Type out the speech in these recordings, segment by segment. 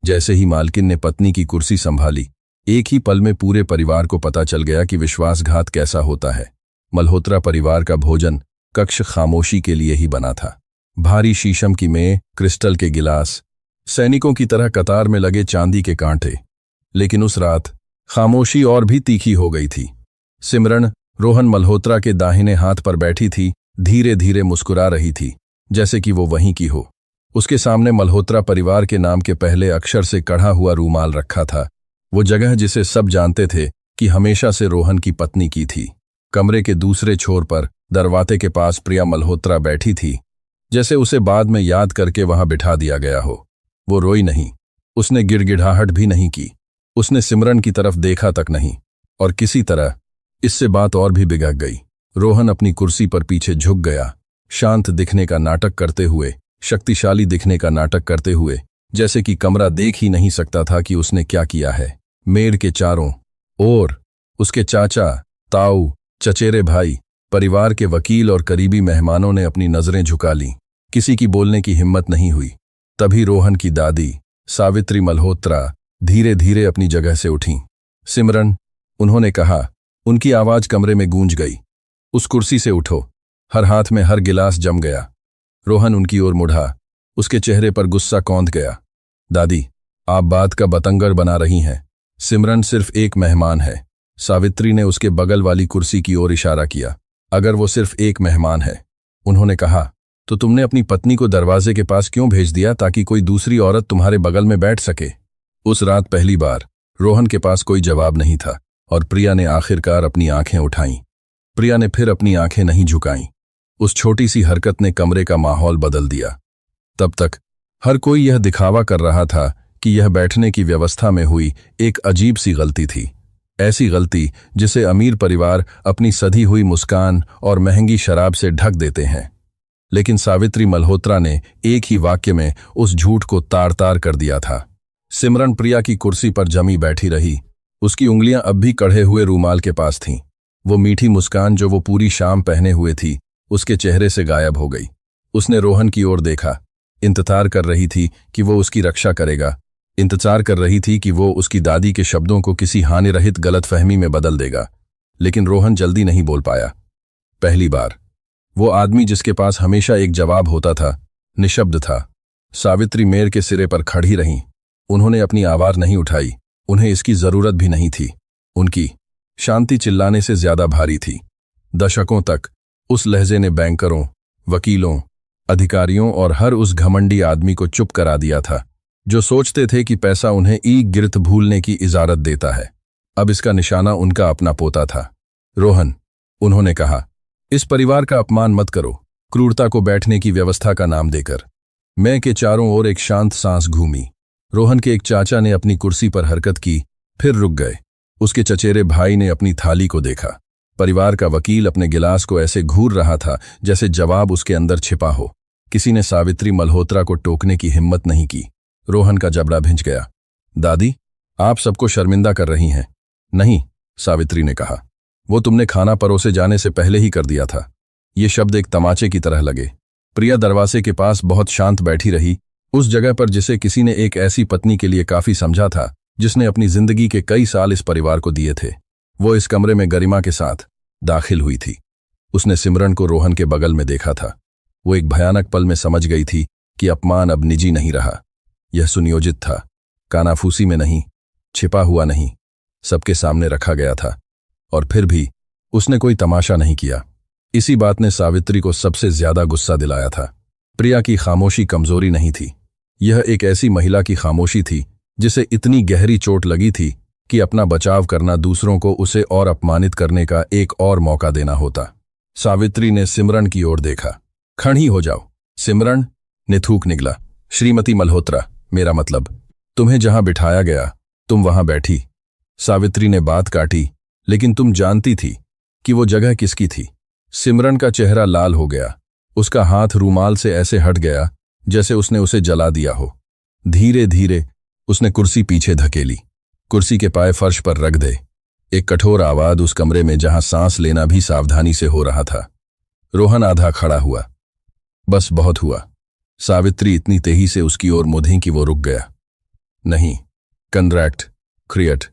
जैसे ही मालकिन ने पत्नी की कुर्सी संभाली, एक ही पल में पूरे परिवार को पता चल गया कि विश्वासघात कैसा होता है। मल्होत्रा परिवार का भोजन कक्ष खामोशी के लिए ही बना था। भारी शीशम की मेज, क्रिस्टल के गिलास, सैनिकों की तरह कतार में लगे चांदी के कांटे। लेकिन उस रात खामोशी और भी तीखी हो गई थी। सिमरन रोहन मल्होत्रा के दाहिने हाथ पर बैठी थी, धीरे धीरे मुस्कुरा रही थी, जैसे कि वो वहीं की हो। उसके सामने मल्होत्रा परिवार के नाम के पहले अक्षर से कढ़ा हुआ रूमाल रखा था, वो जगह जिसे सब जानते थे कि हमेशा से रोहन की पत्नी की थी। कमरे के दूसरे छोर पर दरवाजे के पास प्रिया मल्होत्रा बैठी थी, जैसे उसे बाद में याद करके वहां बिठा दिया गया हो। वो रोई नहीं, उसने गिड़गिड़ाहट भी नहीं की, उसने सिमरन की तरफ देखा तक नहीं। और किसी तरह इससे बात और भी बिगड़ गई। रोहन अपनी कुर्सी पर पीछे झुक गया, शांत दिखने का नाटक करते हुए, शक्तिशाली दिखने का नाटक करते हुए, जैसे कि कमरा देख ही नहीं सकता था कि उसने क्या किया है। मेड़ के चारों ओर उसके चाचा, ताऊ, चचेरे भाई, परिवार के वकील और करीबी मेहमानों ने अपनी नजरें झुका लीं। किसी की बोलने की हिम्मत नहीं हुई। तभी रोहन की दादी सावित्री मल्होत्रा धीरे धीरे अपनी जगह से उठीं। सिमरन, उन्होंने कहा। उनकी आवाज कमरे में गूंज गई। उस कुर्सी से उठो। हर हाथ में हर गिलास जम गया। रोहन उनकी ओर मुड़ा, उसके चेहरे पर गुस्सा कौंध गया। दादी, आप बात का बतंगड़ बना रही हैं। सिमरन सिर्फ एक मेहमान है। सावित्री ने उसके बगल वाली कुर्सी की ओर इशारा किया। अगर वो सिर्फ एक मेहमान है, उन्होंने कहा, तो तुमने अपनी पत्नी को दरवाजे के पास क्यों भेज दिया ताकि कोई दूसरी औरत तुम्हारे बगल में बैठ सके? उस रात पहली बार रोहन के पास कोई जवाब नहीं था और प्रिया ने आखिरकार अपनी आंखें उठाईं। प्रिया ने फिर अपनी आंखें नहीं झुकाईं। उस छोटी सी हरकत ने कमरे का माहौल बदल दिया। तब तक हर कोई यह दिखावा कर रहा था कि यह बैठने की व्यवस्था में हुई एक अजीब सी गलती थी। ऐसी गलती जिसे अमीर परिवार अपनी सधी हुई मुस्कान और महंगी शराब से ढक देते हैं। लेकिन सावित्री मल्होत्रा ने एक ही वाक्य में उस झूठ को तार तार कर दिया था। सिमरन प्रिया की कुर्सी पर जमी बैठी रही। उसकी उंगलियां अब भी कढ़े हुए रूमाल के पास थीं। वो मीठी मुस्कान जो वो पूरी शाम पहने हुए थी, उसके चेहरे से गायब हो गई। उसने रोहन की ओर देखा। इंतजार कर रही थी कि वो उसकी रक्षा करेगा। इंतजार कर रही थी कि वो उसकी दादी के शब्दों को किसी हानिरहित गलतफहमी में बदल देगा। लेकिन रोहन जल्दी नहीं बोल पाया। पहली बार वो आदमी जिसके पास हमेशा एक जवाब होता था, निशब्द था। सावित्री मेड़ के सिरे पर खड़ी रहीं। उन्होंने अपनी आवाज नहीं उठाई। उन्हें इसकी जरूरत भी नहीं थी। उनकी शांति चिल्लाने से ज्यादा भारी थी। दशकों तक उस लहजे ने बैंकरों, वकीलों, अधिकारियों और हर उस घमंडी आदमी को चुप करा दिया था जो सोचते थे कि पैसा उन्हें ईग गिरत भूलने की इजाजत देता है। अब इसका निशाना उनका अपना पोता था। रोहन, उन्होंने कहा, इस परिवार का अपमान मत करो, क्रूरता को बैठने की व्यवस्था का नाम देकर। मैं के चारों ओर एक शांत सांस घूमी। रोहन के एक चाचा ने अपनी कुर्सी पर हरकत की, फिर रुक गए। उसके चचेरे भाई ने अपनी थाली को देखा। परिवार का वकील अपने गिलास को ऐसे घूर रहा था जैसे जवाब उसके अंदर छिपा हो। किसी ने सावित्री मल्होत्रा को टोकने की हिम्मत नहीं की। रोहन का जबड़ा भिंच गया। दादी, आप सबको शर्मिंदा कर रही हैं। नहीं, सावित्री ने कहा, वो तुमने खाना परोसे जाने से पहले ही कर दिया था। ये शब्द एक तमाचे की तरह लगे। प्रिया दरवाजे के पास बहुत शांत बैठी रही, उस जगह पर जिसे किसी ने एक ऐसी पत्नी के लिए काफी समझा था जिसने अपनी जिंदगी के कई साल इस परिवार को दिए थे। वो इस कमरे में गरिमा के साथ दाखिल हुई थी। उसने सिमरन को रोहन के बगल में देखा था। वो एक भयानक पल में समझ गई थी कि अपमान अब निजी नहीं रहा। यह सुनियोजित था, कानाफूसी में नहीं, छिपा हुआ नहीं, सबके सामने रखा गया था। और फिर भी उसने कोई तमाशा नहीं किया। इसी बात ने सावित्री को सबसे ज्यादा गुस्सा दिलाया था। प्रिया की खामोशी कमजोरी नहीं थी। यह एक ऐसी महिला की खामोशी थी जिसे इतनी गहरी चोट लगी थी कि अपना बचाव करना दूसरों को उसे और अपमानित करने का एक और मौका देना होता। सावित्री ने सिमरन की ओर देखा। खड़ी हो जाओ। सिमरन ने थूक निगला। श्रीमती मल्होत्रा, मेरा मतलब, तुम्हें जहां बिठाया गया तुम वहां बैठी। सावित्री ने बात काटी, लेकिन तुम जानती थी कि वो जगह किसकी थी। सिमरन का चेहरा लाल हो गया। उसका हाथ रूमाल से ऐसे हट गया जैसे उसने उसे जला दिया हो। धीरे धीरे उसने कुर्सी पीछे धकेली। कुर्सी के पाए फर्श पर रख दे। एक कठोर आवाज उस कमरे में जहां सांस लेना भी सावधानी से हो रहा था। रोहन आधा खड़ा हुआ। बस बहुत हुआ। सावित्री इतनी तेजी से उसकी ओर मुड़ी कि वो रुक गया। नहीं, कंट्रैक्ट क्रिएट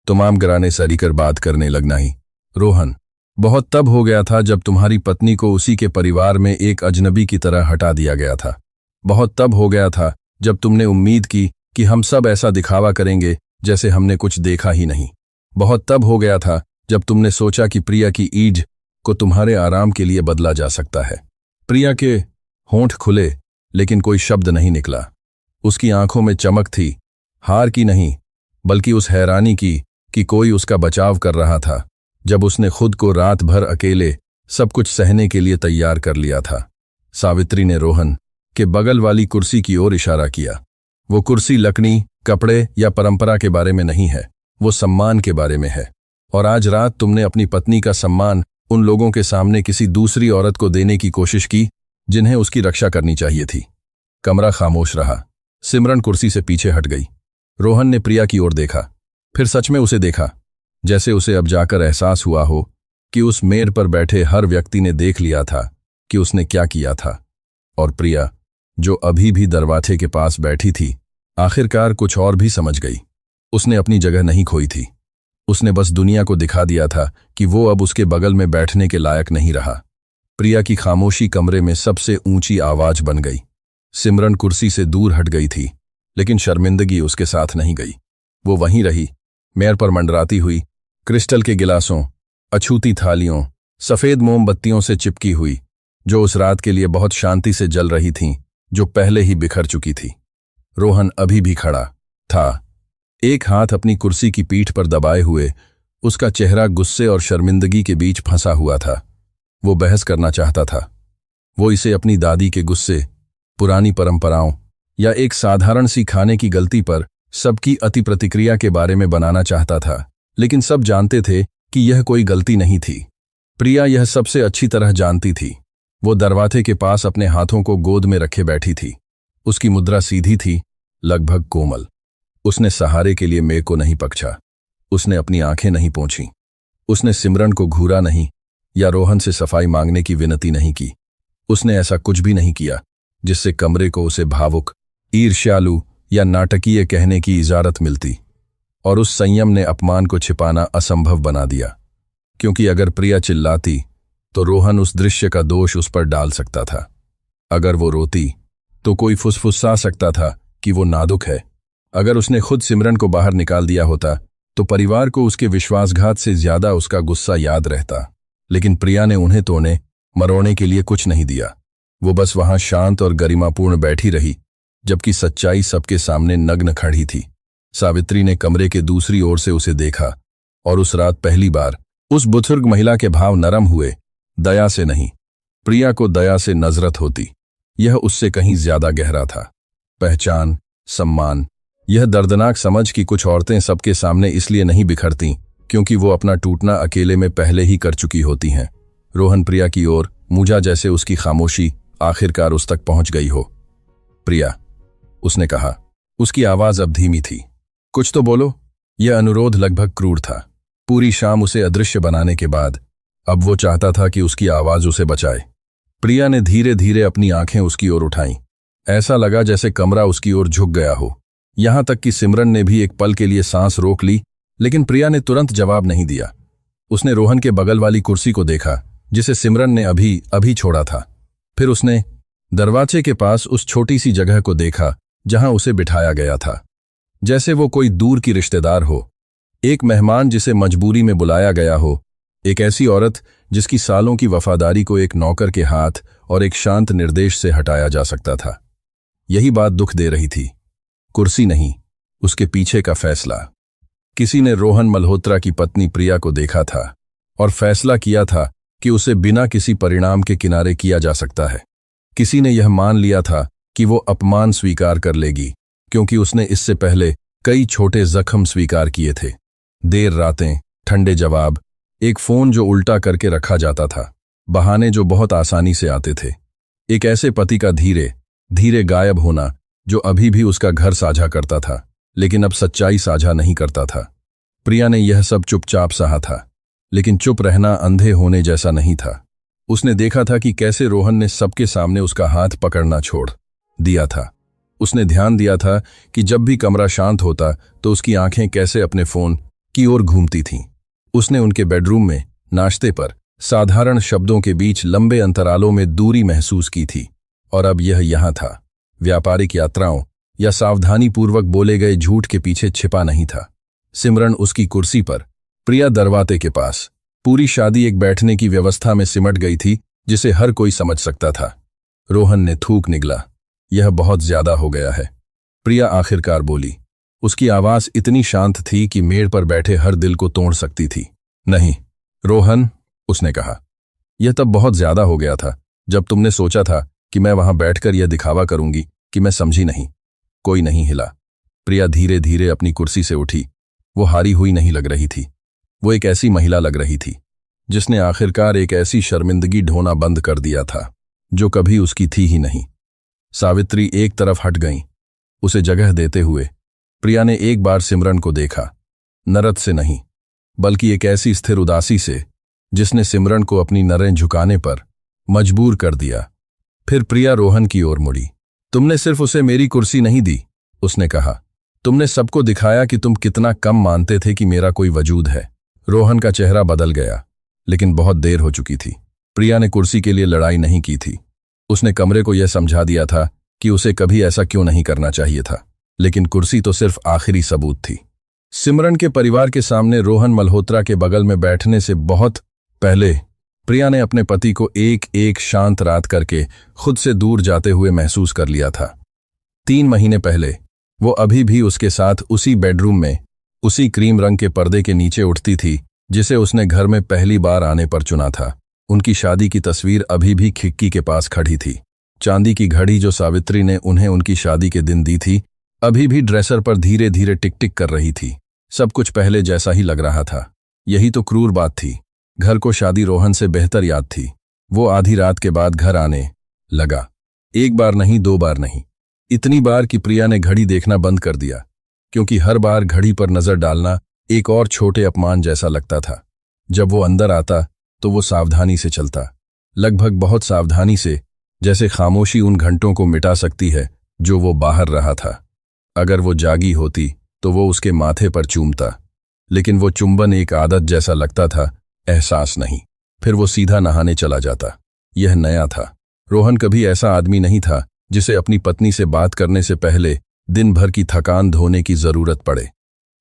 तमाम गिराने सरी कर बात करने लगना ही। रोहन, बहुत तब हो गया था जब तुम्हारी पत्नी को उसी के परिवार में एक अजनबी की तरह हटा दिया गया था। बहुत तब हो गया था जब तुमने उम्मीद की कि हम सब ऐसा दिखावा करेंगे जैसे हमने कुछ देखा ही नहीं। बहुत तब हो गया था जब तुमने सोचा कि प्रिया की ईज को तुम्हारे आराम के लिए बदला जा सकता है। प्रिया के होंठ खुले लेकिन कोई शब्द नहीं निकला। उसकी आंखों में चमक थी, हार की नहीं बल्कि उस हैरानी की कि कोई उसका बचाव कर रहा था जब उसने खुद को रात भर अकेले सब कुछ सहने के लिए तैयार कर लिया था। सावित्री ने रोहन के बगल वाली कुर्सी की ओर इशारा किया। वो कुर्सी लकड़ी, कपड़े या परंपरा के बारे में नहीं है, वो सम्मान के बारे में है। और आज रात तुमने अपनी पत्नी का सम्मान उन लोगों के सामने किसी दूसरी औरत को देने की कोशिश की जिन्हें उसकी रक्षा करनी चाहिए थी। कमरा खामोश रहा। सिमरन कुर्सी से पीछे हट गई। रोहन ने प्रिया की ओर देखा, फिर सच में उसे देखा, जैसे उसे अब जाकर एहसास हुआ हो कि उस मेज पर बैठे हर व्यक्ति ने देख लिया था कि उसने क्या किया था। और प्रिया, जो अभी भी दरवाजे के पास बैठी थी, आखिरकार कुछ और भी समझ गई। उसने अपनी जगह नहीं खोई थी, उसने बस दुनिया को दिखा दिया था कि वो अब उसके बगल में बैठने के लायक नहीं रहा। प्रिया की खामोशी कमरे में सबसे ऊंची आवाज बन गई। सिमरन कुर्सी से दूर हट गई थी, लेकिन शर्मिंदगी उसके साथ नहीं गई। वो वहीं रही, मेज पर मंडराती हुई, क्रिस्टल के गिलासों, अछूती थालियों, सफेद मोमबत्तियों से चिपकी हुई, जो उस रात के लिए बहुत शांति से जल रही थीं, जो पहले ही बिखर चुकी थी। रोहन अभी भी खड़ा था, एक हाथ अपनी कुर्सी की पीठ पर दबाए हुए। उसका चेहरा गुस्से और शर्मिंदगी के बीच फंसा हुआ था। वो बहस करना चाहता था। वो इसे अपनी दादी के गुस्से, पुरानी परंपराओं या एक साधारण सी खाने की गलती पर सबकी अति प्रतिक्रिया के बारे में बनाना चाहता था, लेकिन सब जानते थे कि यह कोई गलती नहीं थी। प्रिया यह सबसे अच्छी तरह जानती थी। वो दरवाजे के पास अपने हाथों को गोद में रखे बैठी थी। उसकी मुद्रा सीधी थी, लगभग कोमल। उसने सहारे के लिए मेघ को नहीं पकछा, उसने अपनी आंखें नहीं पोंछी, उसने सिमरन को घूरा नहीं या रोहन से सफाई मांगने की विनती नहीं की। उसने ऐसा कुछ भी नहीं किया जिससे कमरे को उसे भावुक, ईर्ष्यालु या नाटकीय कहने की इजाजत मिलती। और उस संयम ने अपमान को छिपाना असंभव बना दिया, क्योंकि अगर प्रिया चिल्लाती तो रोहन उस दृश्य का दोष उस पर डाल सकता था। अगर वो रोती तो कोई फुसफुसा सकता था कि वो नाजुक है। अगर उसने खुद सिमरन को बाहर निकाल दिया होता तो परिवार को उसके विश्वासघात से ज्यादा उसका गुस्सा याद रहता। लेकिन प्रिया ने उन्हें तोड़ने मरोड़ने के लिए कुछ नहीं दिया। वो बस वहां शांत और गरिमापूर्ण बैठी रही, जबकि सच्चाई सबके सामने नग्न खड़ी थी। सावित्री ने कमरे के दूसरी ओर से उसे देखा, और उस रात पहली बार उस बुजुर्ग महिला के भाव नरम हुए, दया से नहीं। प्रिया को दया से नजरत होती, यह उससे कहीं ज्यादा गहरा था। पहचान, सम्मान, यह दर्दनाक समझ कि कुछ औरतें सबके सामने इसलिए नहीं बिखरती क्योंकि वो अपना टूटना अकेले में पहले ही कर चुकी होती हैं। रोहन प्रिया की ओर मूझा, जैसे उसकी खामोशी आखिरकार उस तक पहुंच गई हो। प्रिया, उसने कहा। उसकी आवाज अब धीमी थी। कुछ तो बोलो। यह अनुरोध लगभग क्रूर था। पूरी शाम उसे अदृश्य बनाने के बाद अब वो चाहता था कि उसकी आवाज उसे बचाए। प्रिया ने धीरे धीरे अपनी आंखें उसकी ओर उठाईं। ऐसा लगा जैसे कमरा उसकी ओर झुक गया हो। यहां तक कि सिमरन ने भी एक पल के लिए सांस रोक ली, लेकिन प्रिया ने तुरंत जवाब नहीं दिया। उसने रोहन के बगल वाली कुर्सी को देखा जिसे सिमरन ने अभी अभी छोड़ा था। फिर उसने दरवाजे के पास उस छोटी सी जगह को देखा जहां उसे बिठाया गया था, जैसे वो कोई दूर की रिश्तेदार हो, एक मेहमान जिसे मजबूरी में बुलाया गया हो, एक ऐसी औरत जिसकी सालों की वफादारी को एक नौकर के हाथ और एक शांत निर्देश से हटाया जा सकता था। यही बात दुख दे रही थी, कुर्सी नहीं, उसके पीछे का फैसला। किसी ने रोहन मल्होत्रा की पत्नी प्रिया को देखा था और फैसला किया था कि उसे बिना किसी परिणाम के किनारे किया जा सकता है। किसी ने यह मान लिया था कि वो अपमान स्वीकार कर लेगी, क्योंकि उसने इससे पहले कई छोटे जख्म स्वीकार किए थे। देर रातें, ठंडे जवाब, एक फोन जो उल्टा करके रखा जाता था, बहाने जो बहुत आसानी से आते थे, एक ऐसे पति का धीरे धीरे गायब होना जो अभी भी उसका घर साझा करता था, लेकिन अब सच्चाई साझा नहीं करता था। प्रिया ने यह सब चुपचाप सहा था, लेकिन चुप रहना अंधे होने जैसा नहीं था। उसने देखा था कि कैसे रोहन ने सबके सामने उसका हाथ पकड़ना छोड़ दिया था। उसने ध्यान दिया था कि जब भी कमरा शांत होता तो उसकी आंखें कैसे अपने फोन की ओर घूमती थीं। उसने उनके बेडरूम में नाश्ते पर साधारण शब्दों के बीच लंबे अंतरालों में दूरी महसूस की थी, और अब यह यहाँ था। व्यापारिक यात्राओं या सावधानीपूर्वक बोले गए झूठ के पीछे छिपा नहीं था। सिमरन उसकी कुर्सी पर, प्रिया दरवाजे के पास। पूरी शादी एक बैठने की व्यवस्था में सिमट गई थी जिसे हर कोई समझ सकता था। रोहन ने थूक निगला, यह बहुत ज्यादा हो गया है। प्रिया आखिरकार बोली। उसकी आवाज इतनी शांत थी कि मेड़ पर बैठे हर दिल को तोड़ सकती थी। नहीं रोहन, उसने कहा, यह तब बहुत ज्यादा हो गया था जब तुमने सोचा था कि मैं वहां बैठकर यह दिखावा करूंगी कि मैं समझी नहीं। कोई नहीं हिला। प्रिया धीरे धीरे अपनी कुर्सी से उठी। वो हारी हुई नहीं लग रही थी। वो एक ऐसी महिला लग रही थी जिसने आखिरकार एक ऐसी शर्मिंदगी ढोना बंद कर दिया था जो कभी उसकी थी ही नहीं। सावित्री एक तरफ हट गईं, उसे जगह देते हुए। प्रिया ने एक बार सिमरन को देखा, नरद से नहीं बल्कि एक ऐसी स्थिर उदासी से जिसने सिमरन को अपनी नरें झुकाने पर मजबूर कर दिया। फिर प्रिया रोहन की ओर मुड़ी। तुमने सिर्फ उसे मेरी कुर्सी नहीं दी, उसने कहा, तुमने सबको दिखाया कि तुम कितना कम मानते थे कि मेरा कोई वजूद है। रोहन का चेहरा बदल गया, लेकिन बहुत देर हो चुकी थी। प्रिया ने कुर्सी के लिए लड़ाई नहीं की थी। उसने कमरे को यह समझा दिया था कि उसे कभी ऐसा क्यों नहीं करना चाहिए था, लेकिन कुर्सी तो सिर्फ आखिरी सबूत थी। सिमरन के परिवार के सामने रोहन मल्होत्रा के बगल में बैठने से बहुत पहले प्रिया ने अपने पति को एक एक शांत रात करके खुद से दूर जाते हुए महसूस कर लिया था। 3 महीने पहले वो अभी भी उसके साथ उसी बेडरूम में, उसी क्रीम रंग के पर्दे के नीचे उठती थी जिसे उसने घर में पहली बार आने पर चुना था। उनकी शादी की तस्वीर अभी भी खिड़की के पास खड़ी थी। चांदी की घड़ी जो सावित्री ने उन्हें उनकी शादी के दिन दी थी अभी भी ड्रेसर पर धीरे धीरे टिक टिक कर रही थी। सब कुछ पहले जैसा ही लग रहा था। यही तो क्रूर बात थी। घर को शादी रोहन से बेहतर याद थी। वो आधी रात के बाद घर आने लगा। 1 बार नहीं, 2 बार नहीं, इतनी बार कि प्रिया ने घड़ी देखना बंद कर दिया, क्योंकि हर बार घड़ी पर नजर डालना एक और छोटे अपमान जैसा लगता था। जब वो अंदर आता तो वो सावधानी से चलता, लगभग बहुत सावधानी से, जैसे खामोशी उन घंटों को मिटा सकती है जो वो बाहर रहा था। अगर वो जागी होती तो वो उसके माथे पर चूमता, लेकिन वो चुंबन एक आदत जैसा लगता था, एहसास नहीं। फिर वो सीधा नहाने चला जाता। यह नया था। रोहन कभी ऐसा आदमी नहीं था जिसे अपनी पत्नी से बात करने से पहले दिन भर की थकान धोने की जरूरत पड़े।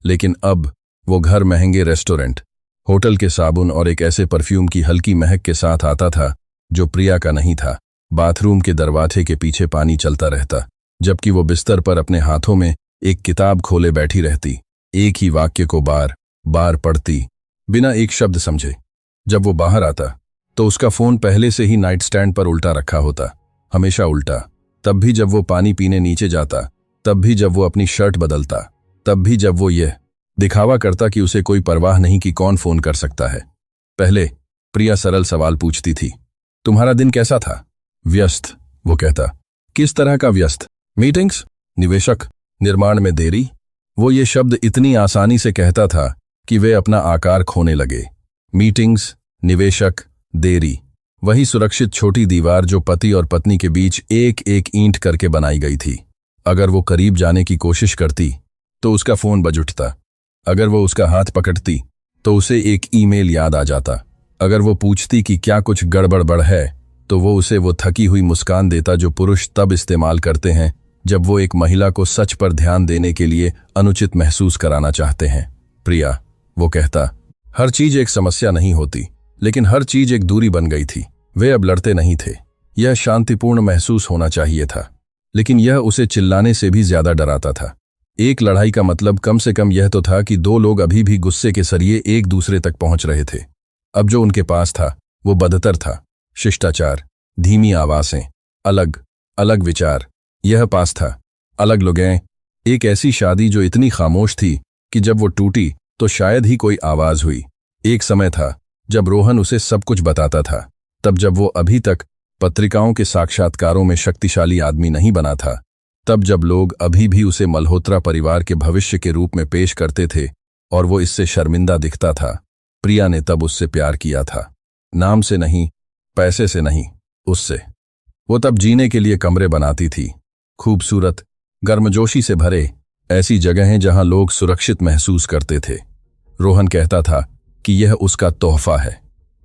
लेकिन अब वो घर महंगे रेस्टोरेंट, होटल के साबुन और एक ऐसे परफ्यूम की हल्की महक के साथ आता था जो प्रिया का नहीं था। बाथरूम के दरवाजे के पीछे पानी चलता रहता, जबकि वो बिस्तर पर अपने हाथों में एक किताब खोले बैठी रहती, एक ही वाक्य को बार बार पढ़ती, बिना एक शब्द समझे। जब वो बाहर आता तो उसका फोन पहले से ही नाइट स्टैंड पर उल्टा रखा होता, हमेशा उल्टा। तब भी जब वो पानी पीने नीचे जाता, तब भी जब वो अपनी शर्ट बदलता, तब भी जब वो ये दिखावा करता कि उसे कोई परवाह नहीं कि कौन फोन कर सकता है। पहले प्रिया सरल सवाल पूछती थी, तुम्हारा दिन कैसा था? व्यस्त, वो कहता। किस तरह का व्यस्त? मीटिंग्स, निवेशक, निर्माण में देरी। वो ये शब्द इतनी आसानी से कहता था कि वे अपना आकार खोने लगे। मीटिंग्स, निवेशक, देरी, वही सुरक्षित छोटी दीवार जो पति और पत्नी के बीच एक एक ईंट करके बनाई गई थी। अगर वो करीब जाने की कोशिश करती तो उसका फोन बज उठता। अगर वो उसका हाथ पकड़ती तो उसे एक ईमेल याद आ जाता। अगर वो पूछती कि क्या कुछ गड़बड़ है तो वो उसे वो थकी हुई मुस्कान देता जो पुरुष तब इस्तेमाल करते हैं जब वो एक महिला को सच पर ध्यान देने के लिए अनुचित महसूस कराना चाहते हैं। प्रिया, वो कहता, हर चीज एक समस्या नहीं होती, लेकिन हर चीज एक दूरी बन गई थी। वे अब लड़ते नहीं थे। यह शांतिपूर्ण महसूस होना चाहिए था, लेकिन यह उसे चिल्लाने से भी ज्यादा डराता था। एक लड़ाई का मतलब कम से कम यह तो था कि 2 लोग अभी भी गुस्से के सरिये एक दूसरे तक पहुंच रहे थे। अब जो उनके पास था वो बदतर था। शिष्टाचार, धीमी आवाजें, अलग अलग विचार। यह पास था, अलग लोगें। एक ऐसी शादी जो इतनी खामोश थी कि जब वो टूटी तो शायद ही कोई आवाज हुई। एक समय था जब रोहन उसे सब कुछ बताता था, तब जब वो अभी तक पत्रिकाओं के साक्षात्कारों में शक्तिशाली आदमी नहीं बना था, तब जब लोग अभी भी उसे मल्होत्रा परिवार के भविष्य के रूप में पेश करते थे और वो इससे शर्मिंदा दिखता था। प्रिया ने तब उससे प्यार किया था, नाम से नहीं, पैसे से नहीं, उससे। वो तब जीने के लिए कमरे बनाती थी, खूबसूरत, गर्मजोशी से भरे, ऐसी जगहें जहां लोग सुरक्षित महसूस करते थे। रोहन कहता था कि यह उसका तोहफा है।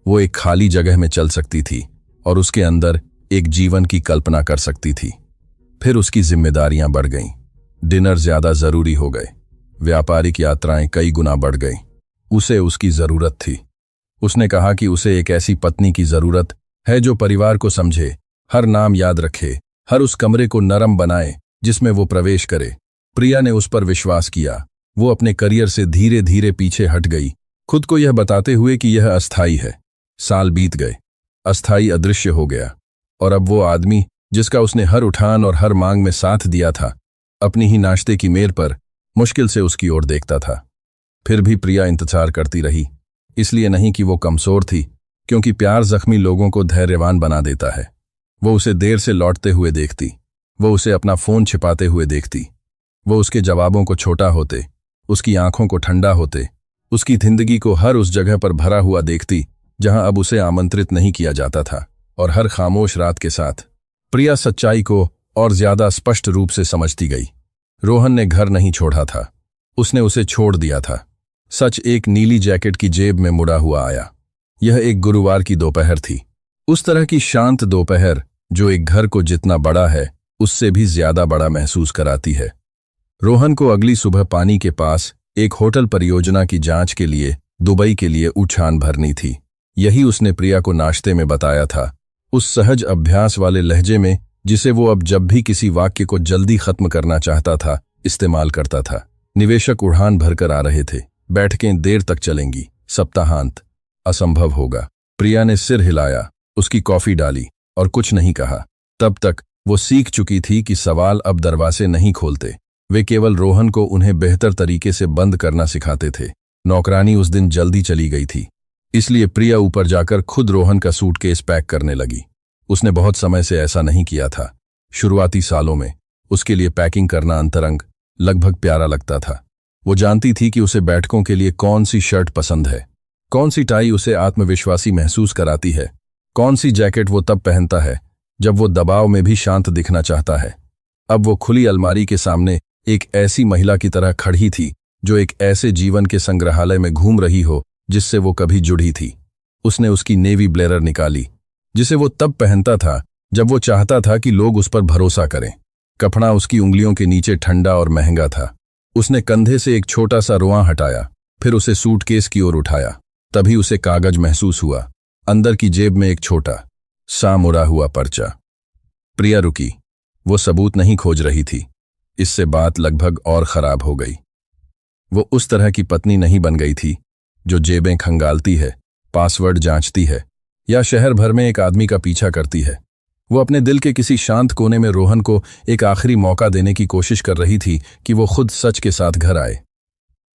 वो एक खाली जगह में चल सकती थी और उसके अंदर एक जीवन की कल्पना कर सकती थी। फिर उसकी जिम्मेदारियां बढ़ गईं। डिनर ज्यादा जरूरी हो गए, व्यापारिक यात्राएं कई गुना बढ़ गईं। उसे उसकी जरूरत थी। उसने कहा कि उसे एक ऐसी पत्नी की जरूरत है जो परिवार को समझे, हर नाम याद रखे, हर उस कमरे को नरम बनाए जिसमें वो प्रवेश करे। प्रिया ने उस पर विश्वास किया। वो अपने करियर से धीरे धीरे पीछे हट गई, खुद को यह बताते हुए कि यह अस्थायी है। साल बीत गए, अस्थायी अदृश्य हो गया, और अब वो आदमी जिसका उसने हर उठान और हर मांग में साथ दिया था, अपनी ही नाश्ते की मेज पर मुश्किल से उसकी ओर देखता था। फिर भी प्रिया इंतजार करती रही, इसलिए नहीं कि वो कमजोर थी, क्योंकि प्यार जख्मी लोगों को धैर्यवान बना देता है। वो उसे देर से लौटते हुए देखती, वो उसे अपना फोन छिपाते हुए देखती, वो उसके जवाबों को छोटा होते, उसकी आंखों को ठंडा होते, उसकी जिंदगी को हर उस जगह पर भरा हुआ देखती जहां अब उसे आमंत्रित नहीं किया जाता था। और हर खामोश रात के साथ प्रिया सच्चाई को और ज्यादा स्पष्ट रूप से समझती गई। रोहन ने घर नहीं छोड़ा था, उसने उसे छोड़ दिया था। सच एक नीली जैकेट की जेब में मुड़ा हुआ आया। यह एक गुरुवार की दोपहर थी, उस तरह की शांत दोपहर जो एक घर को जितना बड़ा है उससे भी ज्यादा बड़ा महसूस कराती है। रोहन को अगली सुबह पानी के पास एक होटल परियोजना की जांच के लिए दुबई के लिए उड़ान भरनी थी। यही उसने प्रिया को नाश्ते में बताया था, उस सहज अभ्यास वाले लहजे में जिसे वो अब जब भी किसी वाक्य को जल्दी खत्म करना चाहता था इस्तेमाल करता था। निवेशक उड़ान भरकर आ रहे थे, बैठकें देर तक चलेंगी, सप्ताहांत असंभव होगा। प्रिया ने सिर हिलाया, उसकी कॉफी डाली और कुछ नहीं कहा। तब तक वो सीख चुकी थी कि सवाल अब दरवाजे नहीं खोलते, वे केवल रोहन को उन्हें बेहतर तरीके से बंद करना सिखाते थे। नौकरानी उस दिन जल्दी चली गई थी, इसलिए प्रिया ऊपर जाकर खुद रोहन का सूटकेस पैक करने लगी। उसने बहुत समय से ऐसा नहीं किया था। शुरुआती सालों में उसके लिए पैकिंग करना अंतरंग, लगभग प्यारा लगता था। वो जानती थी कि उसे बैठकों के लिए कौन सी शर्ट पसंद है, कौन सी टाई उसे आत्मविश्वासी महसूस कराती है, कौन सी जैकेट वो तब पहनता है जब वो दबाव में भी शांत दिखना चाहता है। अब वो खुली अलमारी के सामने एक ऐसी महिला की तरह खड़ी थी जो एक ऐसे जीवन के संग्रहालय में घूम रही हो जिससे वो कभी जुड़ी थी। उसने उसकी नेवी ब्लेजर निकाली, जिसे वो तब पहनता था जब वो चाहता था कि लोग उस पर भरोसा करें। कपड़ा उसकी उंगलियों के नीचे ठंडा और महंगा था। उसने कंधे से एक छोटा सा रुआं हटाया, फिर उसे सूटकेस की ओर उठाया। तभी उसे कागज महसूस हुआ, अंदर की जेब में एक छोटा सा मुड़ा हुआ पर्चा। प्रिया रुकी, वो सबूत नहीं खोज रही थी। इससे बात लगभग और खराब हो गई। वो उस तरह की पत्नी नहीं बन गई थी जो जेबें खंगालती है, पासवर्ड जांचती है या शहर भर में एक आदमी का पीछा करती है। वो अपने दिल के किसी शांत कोने में रोहन को एक आखिरी मौका देने की कोशिश कर रही थी कि वो खुद सच के साथ घर आए।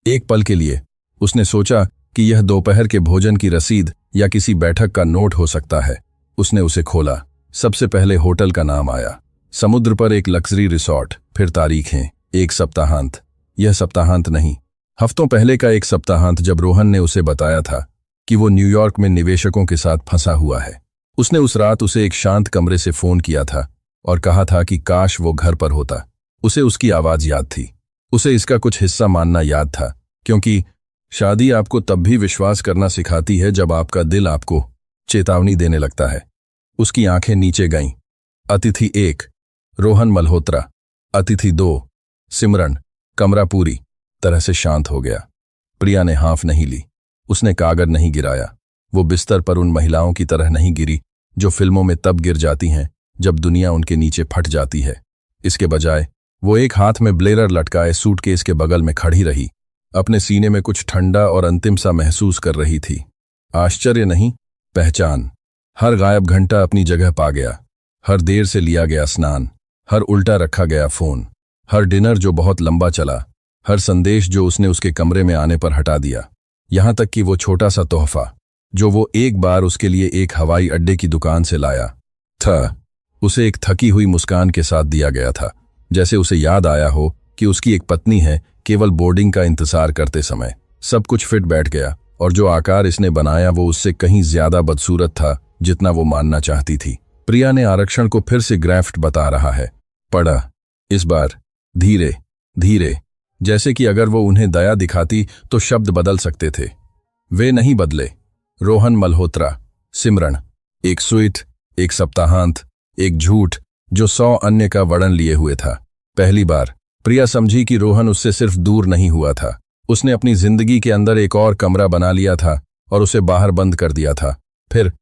एक पल के लिए उसने सोचा कि यह दोपहर के भोजन की रसीद या किसी बैठक का नोट हो सकता है। उसने उसे खोला। सबसे पहले होटल का नाम आया, समुद्र पर एक लग्जरी रिसॉर्ट, फिर तारीखें, एक सप्ताहांत। यह सप्ताहांत नहीं, हफ्तों पहले का एक सप्ताहांत जब रोहन ने उसे बताया था कि वो न्यूयॉर्क में निवेशकों के साथ फंसा हुआ है। उसने उस रात उसे एक शांत कमरे से फोन किया था और कहा था कि काश वो घर पर होता। उसे उसकी आवाज याद थी, उसे इसका कुछ हिस्सा मानना याद था, क्योंकि शादी आपको तब भी विश्वास करना सिखाती है जब आपका दिल आपको चेतावनी देने लगता है। उसकी आंखें नीचे गईं। अतिथि 1 रोहन मल्होत्रा, अतिथि 2 सिमरन। कमरा पूरी तरह से शांत हो गया। प्रिया ने हाँफ नहीं ली, उसने कागज नहीं गिराया। वो बिस्तर पर उन महिलाओं की तरह नहीं गिरी जो फिल्मों में तब गिर जाती हैं जब दुनिया उनके नीचे फट जाती है। इसके बजाय वो एक हाथ में ब्लेजर लटकाए सूटकेस के बगल में खड़ी रही, अपने सीने में कुछ ठंडा और अंतिम सा महसूस कर रही थी। आश्चर्य नहीं, पहचान। हर गायब घंटा अपनी जगह पा गया, हर देर से लिया गया स्नान, हर उल्टा रखा गया फोन, हर डिनर जो बहुत लंबा चला, हर संदेश जो उसने उसके कमरे में आने पर हटा दिया, यहां तक कि वो छोटा सा तोहफा जो वो एक बार उसके लिए एक हवाई अड्डे की दुकान से लाया था, उसे एक थकी हुई मुस्कान के साथ दिया गया था, जैसे उसे याद आया हो कि उसकी एक पत्नी है। केवल बोर्डिंग का इंतजार करते समय सब कुछ फिट बैठ गया, और जो आकार इसने बनाया वो उससे कहीं ज्यादा बदसूरत था जितना वो मानना चाहती थी। प्रिया ने आरक्षण को फिर से ग्राफ्ट बता रहा है पढ़ा। इस बार धीरे धीरे, जैसे कि अगर वो उन्हें दया दिखाती तो शब्द बदल सकते थे। वे नहीं बदले। रोहन मल्होत्रा, सिमरन, एक स्वीट, एक सप्ताहांत, एक झूठ जो 100 अन्य का वर्णन लिए हुए था। पहली बार प्रिया समझी कि रोहन उससे सिर्फ दूर नहीं हुआ था, उसने अपनी जिंदगी के अंदर एक और कमरा बना लिया था और उसे बाहर बंद कर दिया था। फिर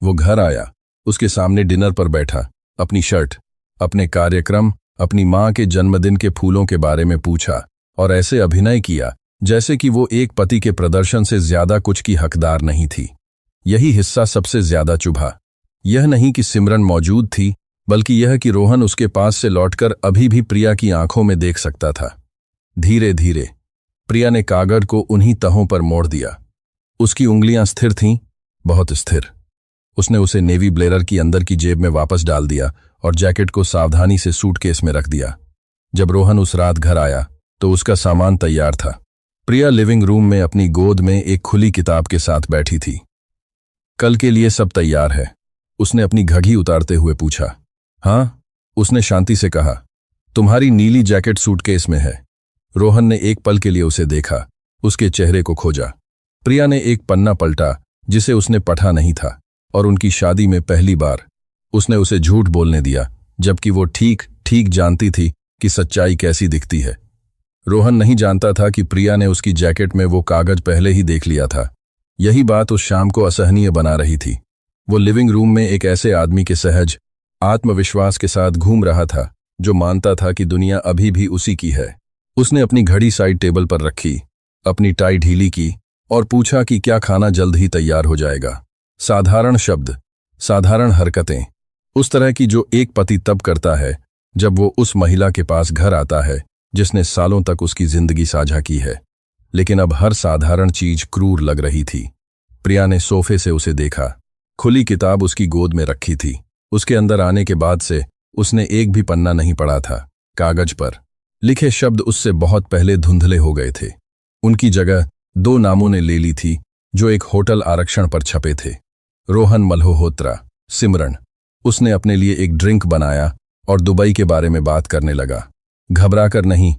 वो घर आया, उसके सामने डिनर पर बैठा, अपनी शर्ट, अपने कार्यक्रम, अपनी माँ के जन्मदिन के फूलों के बारे में पूछा और ऐसे अभिनय किया जैसे कि वो एक पति के प्रदर्शन से ज्यादा कुछ की हकदार नहीं थी। यही हिस्सा सबसे ज्यादा चुभा। यह नहीं कि सिमरन मौजूद थी, बल्कि यह कि रोहन उसके पास से लौटकर अभी भी प्रिया की आंखों में देख सकता था। धीरे धीरे प्रिया ने कागज को उन्हीं तहों पर मोड़ दिया। उसकी उंगलियां स्थिर थीं, बहुत स्थिर। उसने उसे नेवी ब्लेजर की अंदर की जेब में वापस डाल दिया और जैकेट को सावधानी से सूटकेस में रख दिया। जब रोहन उस रात घर आया तो उसका सामान तैयार था। प्रिया लिविंग रूम में अपनी गोद में एक खुली किताब के साथ बैठी थी। कल के लिए सब तैयार है? उसने अपनी घड़ी उतारते हुए पूछा। हाँ, उसने शांति से कहा। तुम्हारी नीली जैकेट सूटकेस में है। रोहन ने एक पल के लिए उसे देखा, उसके चेहरे को खोजा। प्रिया ने एक पन्ना पलटा जिसे उसने पढ़ा नहीं था, और उनकी शादी में पहली बार उसने उसे झूठ बोलने दिया, जबकि वो ठीक ठीक जानती थी कि सच्चाई कैसी दिखती है। रोहन नहीं जानता था कि प्रिया ने उसकी जैकेट में वो कागज पहले ही देख लिया था। यही बात उस शाम को असहनीय बना रही थी। वो लिविंग रूम में एक ऐसे आदमी के सहज आत्मविश्वास के साथ घूम रहा था जो मानता था कि दुनिया अभी भी उसी की है। उसने अपनी घड़ी साइड टेबल पर रखी, अपनी टाई ढीली की और पूछा कि क्या खाना जल्द ही तैयार हो जाएगा। साधारण शब्द, साधारण हरकतें, उस तरह की जो एक पति तब करता है जब वो उस महिला के पास घर आता है जिसने सालों तक उसकी जिंदगी साझा की है। लेकिन अब हर साधारण चीज क्रूर लग रही थी। प्रिया ने सोफे से उसे देखा। खुली किताब उसकी गोद में रखी थी। उसके अंदर आने के बाद से उसने एक भी पन्ना नहीं पढ़ा था। कागज पर लिखे शब्द उससे बहुत पहले धुंधले हो गए थे। उनकी जगह 2 नामों ने ले ली थी जो एक होटल आरक्षण पर छपे थे। रोहन मल्होत्रा, सिमरन। उसने अपने लिए एक ड्रिंक बनाया और दुबई के बारे में बात करने लगा। घबराकर नहीं,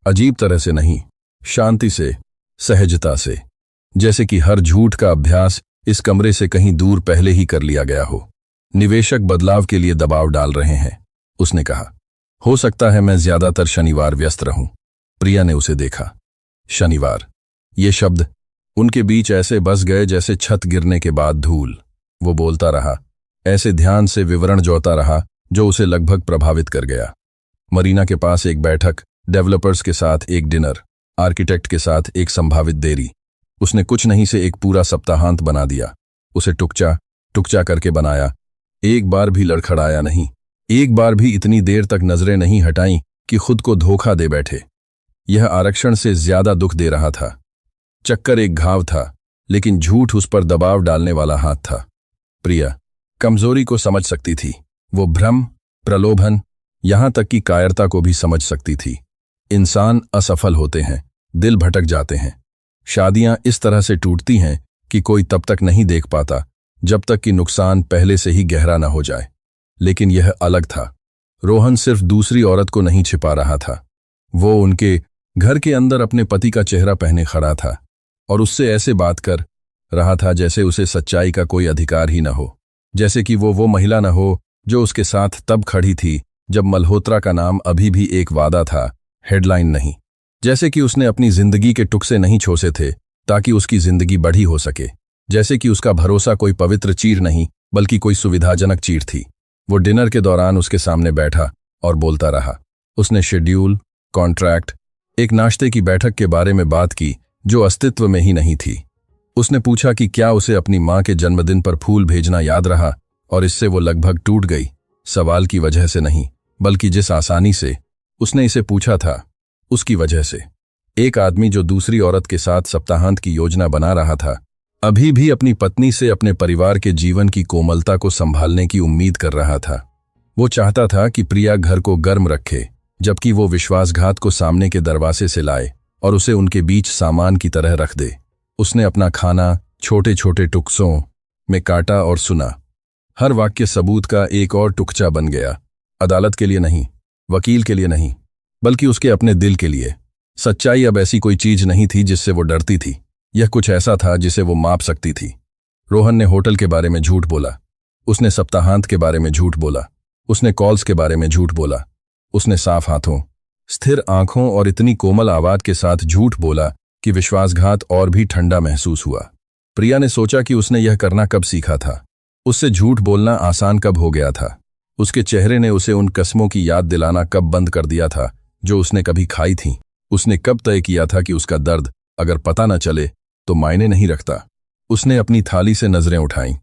अजीब तरह से नहीं, शांति से, सहजता से, जैसे कि हर झूठ का अभ्यास इस कमरे से कहीं दूर पहले ही कर लिया गया हो। निवेशक बदलाव के लिए दबाव डाल रहे हैं, उसने कहा। हो सकता है मैं ज्यादातर शनिवार व्यस्त रहूं। प्रिया ने उसे देखा। शनिवार, ये शब्द उनके बीच ऐसे बस गए जैसे छत गिरने के बाद धूल। वो बोलता रहा, ऐसे ध्यान से विवरण जोता रहा जो उसे लगभग प्रभावित कर गया। मरीना के पास एक बैठक, डेवलपर्स के साथ एक डिनर, आर्किटेक्ट के साथ एक संभावित देरी। उसने कुछ नहीं से एक पूरा सप्ताहांत बना दिया। उसे टुकचा टुकचा करके बनाया। एक बार भी लड़खड़ाया नहीं, एक बार भी इतनी देर तक नजरें नहीं हटाईं कि खुद को धोखा दे बैठे। यह आरक्षण से ज्यादा दुख दे रहा था। चक्कर एक घाव था, लेकिन झूठ उस पर दबाव डालने वाला हाथ था। प्रिया कमजोरी को समझ सकती थी। वो भ्रम, प्रलोभन, यहां तक कि कायरता को भी समझ सकती थी। इंसान असफल होते हैं, दिल भटक जाते हैं। शादियां इस तरह से टूटती हैं कि कोई तब तक नहीं देख पाता जब तक कि नुकसान पहले से ही गहरा न हो जाए। लेकिन यह अलग था। रोहन सिर्फ दूसरी औरत को नहीं छिपा रहा था, वो उनके घर के अंदर अपने पति का चेहरा पहने खड़ा था और उससे ऐसे बात कर रहा था जैसे उसे सच्चाई का कोई अधिकार ही न हो, जैसे कि वो महिला न हो जो उसके साथ तब खड़ी थी जब मल्होत्रा का नाम अभी भी एक वादा था, हेडलाइन नहीं। जैसे कि उसने अपनी जिंदगी के टुकड़े नहीं छोसे थे ताकि उसकी जिंदगी बढ़ी हो सके। जैसे कि उसका भरोसा कोई पवित्र चीर नहीं बल्कि कोई सुविधाजनक चीर थी। वो डिनर के दौरान उसके सामने बैठा और बोलता रहा। उसने शेड्यूल, कॉन्ट्रैक्ट, एक नाश्ते की बैठक के बारे में बात की जो अस्तित्व में ही नहीं थी। उसने पूछा कि क्या उसे अपनी मां के जन्मदिन पर फूल भेजना याद रहा, और इससे वो लगभग टूट गई। सवाल की वजह से नहीं, बल्कि जिस आसानी से उसने इसे पूछा था उसकी वजह से। एक आदमी जो दूसरी औरत के साथ सप्ताहांत की योजना बना रहा था, अभी भी अपनी पत्नी से अपने परिवार के जीवन की कोमलता को संभालने की उम्मीद कर रहा था। वो चाहता था कि प्रिया घर को गर्म रखे, जबकि वो विश्वासघात को सामने के दरवाजे से लाए और उसे उनके बीच सामान की तरह रख दे। उसने अपना खाना छोटे छोटे टुकड़ों में काटा और सुना। हर वाक्य सबूत का एक और टुकड़ा बन गया। अदालत के लिए नहीं, वकील के लिए नहीं, बल्कि उसके अपने दिल के लिए। सच्चाई अब ऐसी कोई चीज नहीं थी जिससे वो डरती थी, यह कुछ ऐसा था जिसे वो माप सकती थी। रोहन ने होटल के बारे में झूठ बोला, उसने सप्ताहांत के बारे में झूठ बोला, उसने कॉल्स के बारे में झूठ बोला, उसने साफ हाथों, स्थिर आंखों और इतनी कोमल आवाज के साथ झूठ बोला कि विश्वासघात और भी ठंडा महसूस हुआ। प्रिया ने सोचा कि उसने यह करना कब सीखा था, उससे झूठ बोलना आसान कब हो गया था। उसके चेहरे ने उसे उन कसमों की याद दिलाना कब बंद कर दिया था जो उसने कभी खाई थीं। उसने कब तय किया था कि उसका दर्द अगर पता न चले तो मायने नहीं रखता। उसने अपनी थाली से नजरें उठाईं।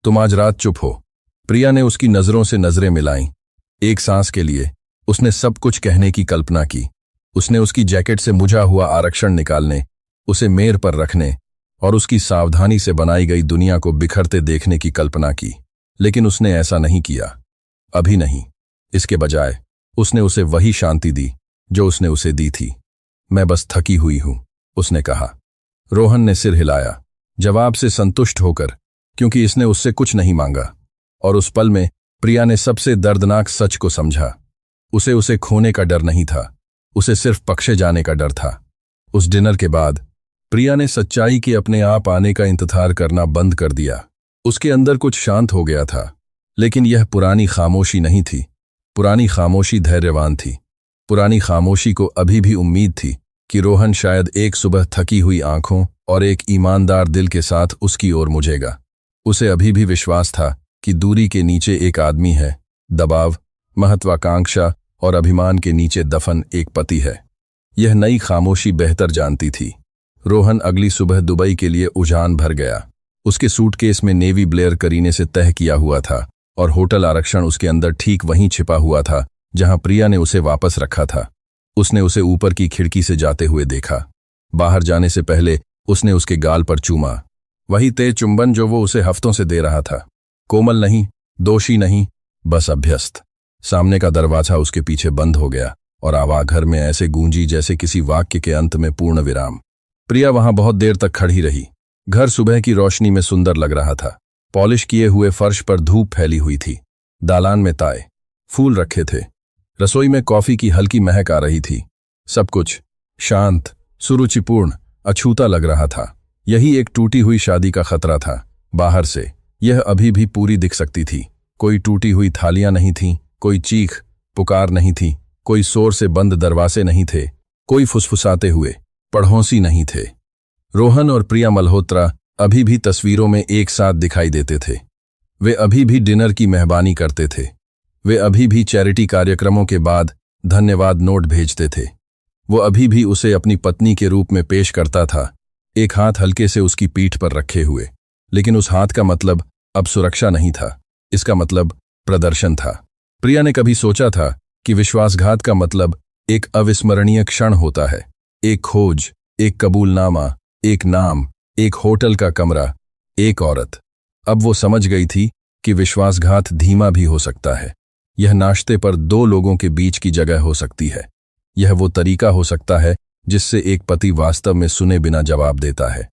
तुम आज रात चुप हो। प्रिया ने उसकी नजरों से नजरें मिलाईं। एक सांस के लिए उसने सब कुछ कहने की कल्पना की। उसने उसकी जैकेट से मुझा हुआ आरक्षण निकालने, उसे मेज पर रखने और उसकी सावधानी से बनाई गई दुनिया को बिखरते देखने की कल्पना की। लेकिन उसने ऐसा नहीं किया, अभी नहीं। इसके बजाय उसने उसे वही शांति दी जो उसने उसे दी थी। मैं बस थकी हुई हूं, उसने कहा। रोहन ने सिर हिलाया, जवाब से संतुष्ट होकर, क्योंकि इसने उससे कुछ नहीं मांगा। और उस पल में प्रिया ने सबसे दर्दनाक सच को समझा। उसे खोने का डर नहीं था, उसे सिर्फ पक्षे जाने का डर था। उस डिनर के बाद प्रिया ने सच्चाई के अपने आप आने का इंतजार करना बंद कर दिया। उसके अंदर कुछ शांत हो गया था, लेकिन यह पुरानी खामोशी नहीं थी। पुरानी खामोशी धैर्यवान थी। पुरानी खामोशी को अभी भी उम्मीद थी कि रोहन शायद एक सुबह थकी हुई आंखों और एक ईमानदार दिल के साथ उसकी ओर मुझेगा। उसे अभी भी विश्वास था कि दूरी के नीचे एक आदमी है, दबाव, महत्वाकांक्षा और अभिमान के नीचे दफन एक पति है। यह नई खामोशी बेहतर जानती थी। रोहन अगली सुबह दुबई के लिए उड़ान भर गया। उसके सूटकेस में नेवी ब्लेयर करीने से तय किया हुआ था और होटल आरक्षण उसके अंदर ठीक वहीं छिपा हुआ था जहां प्रिया ने उसे वापस रखा था। उसने उसे ऊपर की खिड़की से जाते हुए देखा। बाहर जाने से पहले उसने उसके गाल पर चूमा, वही तेज चुंबन जो वो उसे हफ्तों से दे रहा था। कोमल नहीं, दोषी नहीं, बस अभ्यस्त। सामने का दरवाजा उसके पीछे बंद हो गया और आवाज घर में ऐसे गूंजी जैसे किसी वाक्य के अंत में पूर्ण विराम। प्रिया वहां बहुत देर तक खड़ी रही। घर सुबह की रोशनी में सुंदर लग रहा था। पॉलिश किए हुए फर्श पर धूप फैली हुई थी। दालान में ताए, फूल रखे थे। रसोई में कॉफी की हल्की महक आ रही थी। सब कुछ शांत, सुरुचिपूर्ण, अछूता लग रहा था। यही एक टूटी हुई शादी का खतरा था। बाहर से यह अभी भी पूरी दिख सकती थी। कोई टूटी हुई थालियां नहीं थीं, कोई चीख पुकार नहीं थी, कोई शोर से बंद दरवाजे नहीं थे, कोई फुसफुसाते हुए पड़ोसी नहीं थे। रोहन और प्रिया मल्होत्रा अभी भी तस्वीरों में एक साथ दिखाई देते थे। वे अभी भी डिनर की मेहमानी करते थे। वे अभी भी चैरिटी कार्यक्रमों के बाद धन्यवाद नोट भेजते थे। वो अभी भी उसे अपनी पत्नी के रूप में पेश करता था, एक हाथ हल्के से उसकी पीठ पर रखे हुए। लेकिन उस हाथ का मतलब अब सुरक्षा नहीं था, इसका मतलब प्रदर्शन था। प्रिया ने कभी सोचा था कि विश्वासघात का मतलब एक अविस्मरणीय क्षण होता है, एक खोज, एक कबूलनामा, एक नाम, एक होटल का कमरा, एक औरत। अब वो समझ गई थी कि विश्वासघात धीमा भी हो सकता है। यह नाश्ते पर दो लोगों के बीच की जगह हो सकती है। यह वो तरीका हो सकता है जिससे एक पति वास्तव में सुने बिना जवाब देता है।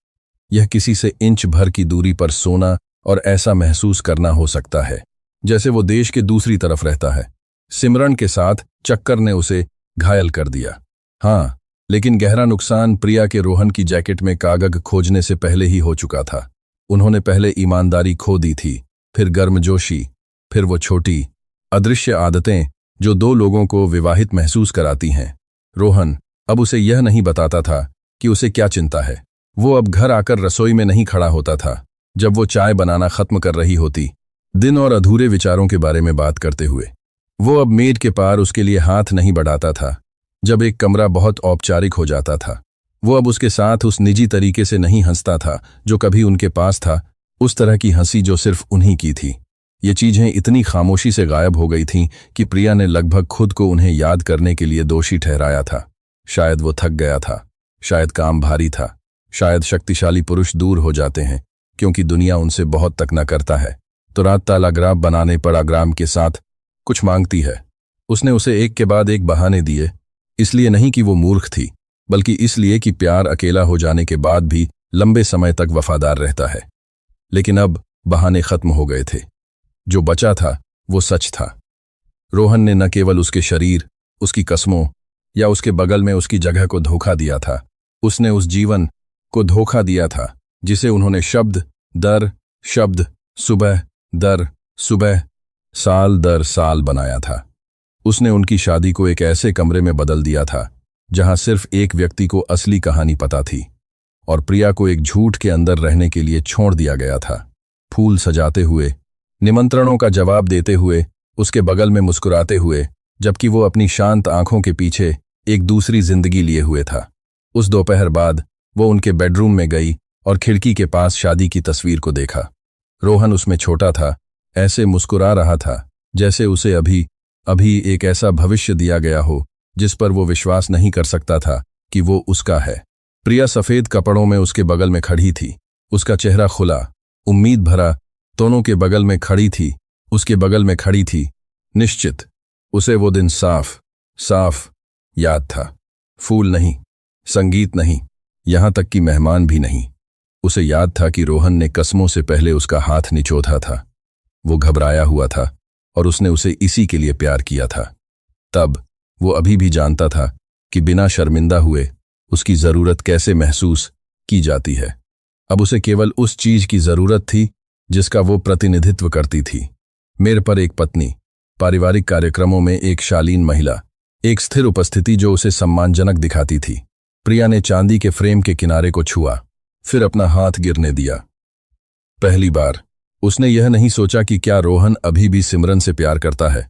यह किसी से इंच भर की दूरी पर सोना और ऐसा महसूस करना हो सकता है जैसे वो देश के दूसरी तरफ रहता है। सिमरन के साथ चक्कर ने उसे घायल कर दिया। हाँ, लेकिन गहरा नुकसान प्रिया के रोहन की जैकेट में कागज खोजने से पहले ही हो चुका था। उन्होंने पहले ईमानदारी खो दी थी, फिर गर्मजोशी, फिर वो छोटी अदृश्य आदतें जो दो लोगों को विवाहित महसूस कराती हैं। रोहन अब उसे यह नहीं बताता था कि उसे क्या चिंता है। वो अब घर आकर रसोई में नहीं खड़ा होता था जब वो चाय बनाना खत्म कर रही होती, दिन और अधूरे विचारों के बारे में बात करते हुए। वो अब मेड के पार उसके लिए हाथ नहीं बढ़ाता था जब एक कमरा बहुत औपचारिक हो जाता था। वो अब उसके साथ उस निजी तरीके से नहीं हंसता था जो कभी उनके पास था, उस तरह की हंसी जो सिर्फ उन्हीं की थी। ये चीजें इतनी खामोशी से गायब हो गई थीं कि प्रिया ने लगभग खुद को उन्हें याद करने के लिए दोषी ठहराया था। शायद वो थक गया था, शायद काम भारी था, शायद शक्तिशाली पुरुष दूर हो जाते हैं क्योंकि दुनिया उनसे बहुत तक न करता है तो रात तालाग्राम बनाने पर आग्राम के साथ कुछ मांगती है। उसने उसे एक के बाद एक बहाने दिए, इसलिए नहीं कि वो मूर्ख थी, बल्कि इसलिए कि प्यार अकेला हो जाने के बाद भी लंबे समय तक वफादार रहता है। लेकिन अब बहाने खत्म हो गए थे। जो बचा था वो सच था। रोहन ने न केवल उसके शरीर, उसकी कस्मों, या उसके बगल में उसकी जगह को धोखा दिया था। उसने उस जीवन को धोखा दिया था जिसे उन्होंने शब्द दर शब्द, सुबह दर सुबह, साल दर साल बनाया था। उसने उनकी शादी को एक ऐसे कमरे में बदल दिया था जहां सिर्फ एक व्यक्ति को असली कहानी पता थी और प्रिया को एक झूठ के अंदर रहने के लिए छोड़ दिया गया था। फूल सजाते हुए, निमंत्रणों का जवाब देते हुए, उसके बगल में मुस्कुराते हुए, जबकि वो अपनी शांत आंखों के पीछे एक दूसरी जिंदगी लिए हुए था। उस दोपहर बाद वो उनके बेडरूम में गई और खिड़की के पास शादी की तस्वीर को देखा। रोहन उसमें छोटा था, ऐसे मुस्कुरा रहा था जैसे उसे अभी अभी एक ऐसा भविष्य दिया गया हो जिस पर वो विश्वास नहीं कर सकता था कि वो उसका है। प्रिया सफेद कपड़ों में उसके बगल में खड़ी थी, उसका चेहरा खुला, उम्मीद भरा, दोनों के बगल में खड़ी थी, उसके बगल में खड़ी थी। निश्चित उसे वो दिन साफ साफ याद था। फूल नहीं, संगीत नहीं, यहां तक कि मेहमान भी नहीं। उसे याद था कि रोहन ने कस्मों से पहले उसका हाथ निचोधा था। वो घबराया हुआ था और उसने उसे इसी के लिए प्यार किया था। तब वो अभी भी जानता था कि बिना शर्मिंदा हुए उसकी जरूरत कैसे महसूस की जाती है। अब उसे केवल उस चीज की जरूरत थी जिसका वो प्रतिनिधित्व करती थी। मेरे पर एक पत्नी, पारिवारिक कार्यक्रमों में एक शालीन महिला, एक स्थिर उपस्थिति जो उसे सम्मानजनक दिखाती थी। प्रिया ने चांदी के फ्रेम के किनारे को छुआ, फिर अपना हाथ गिरने दिया। पहली बार उसने यह नहीं सोचा कि क्या रोहन अभी भी सिमरन से प्यार करता है।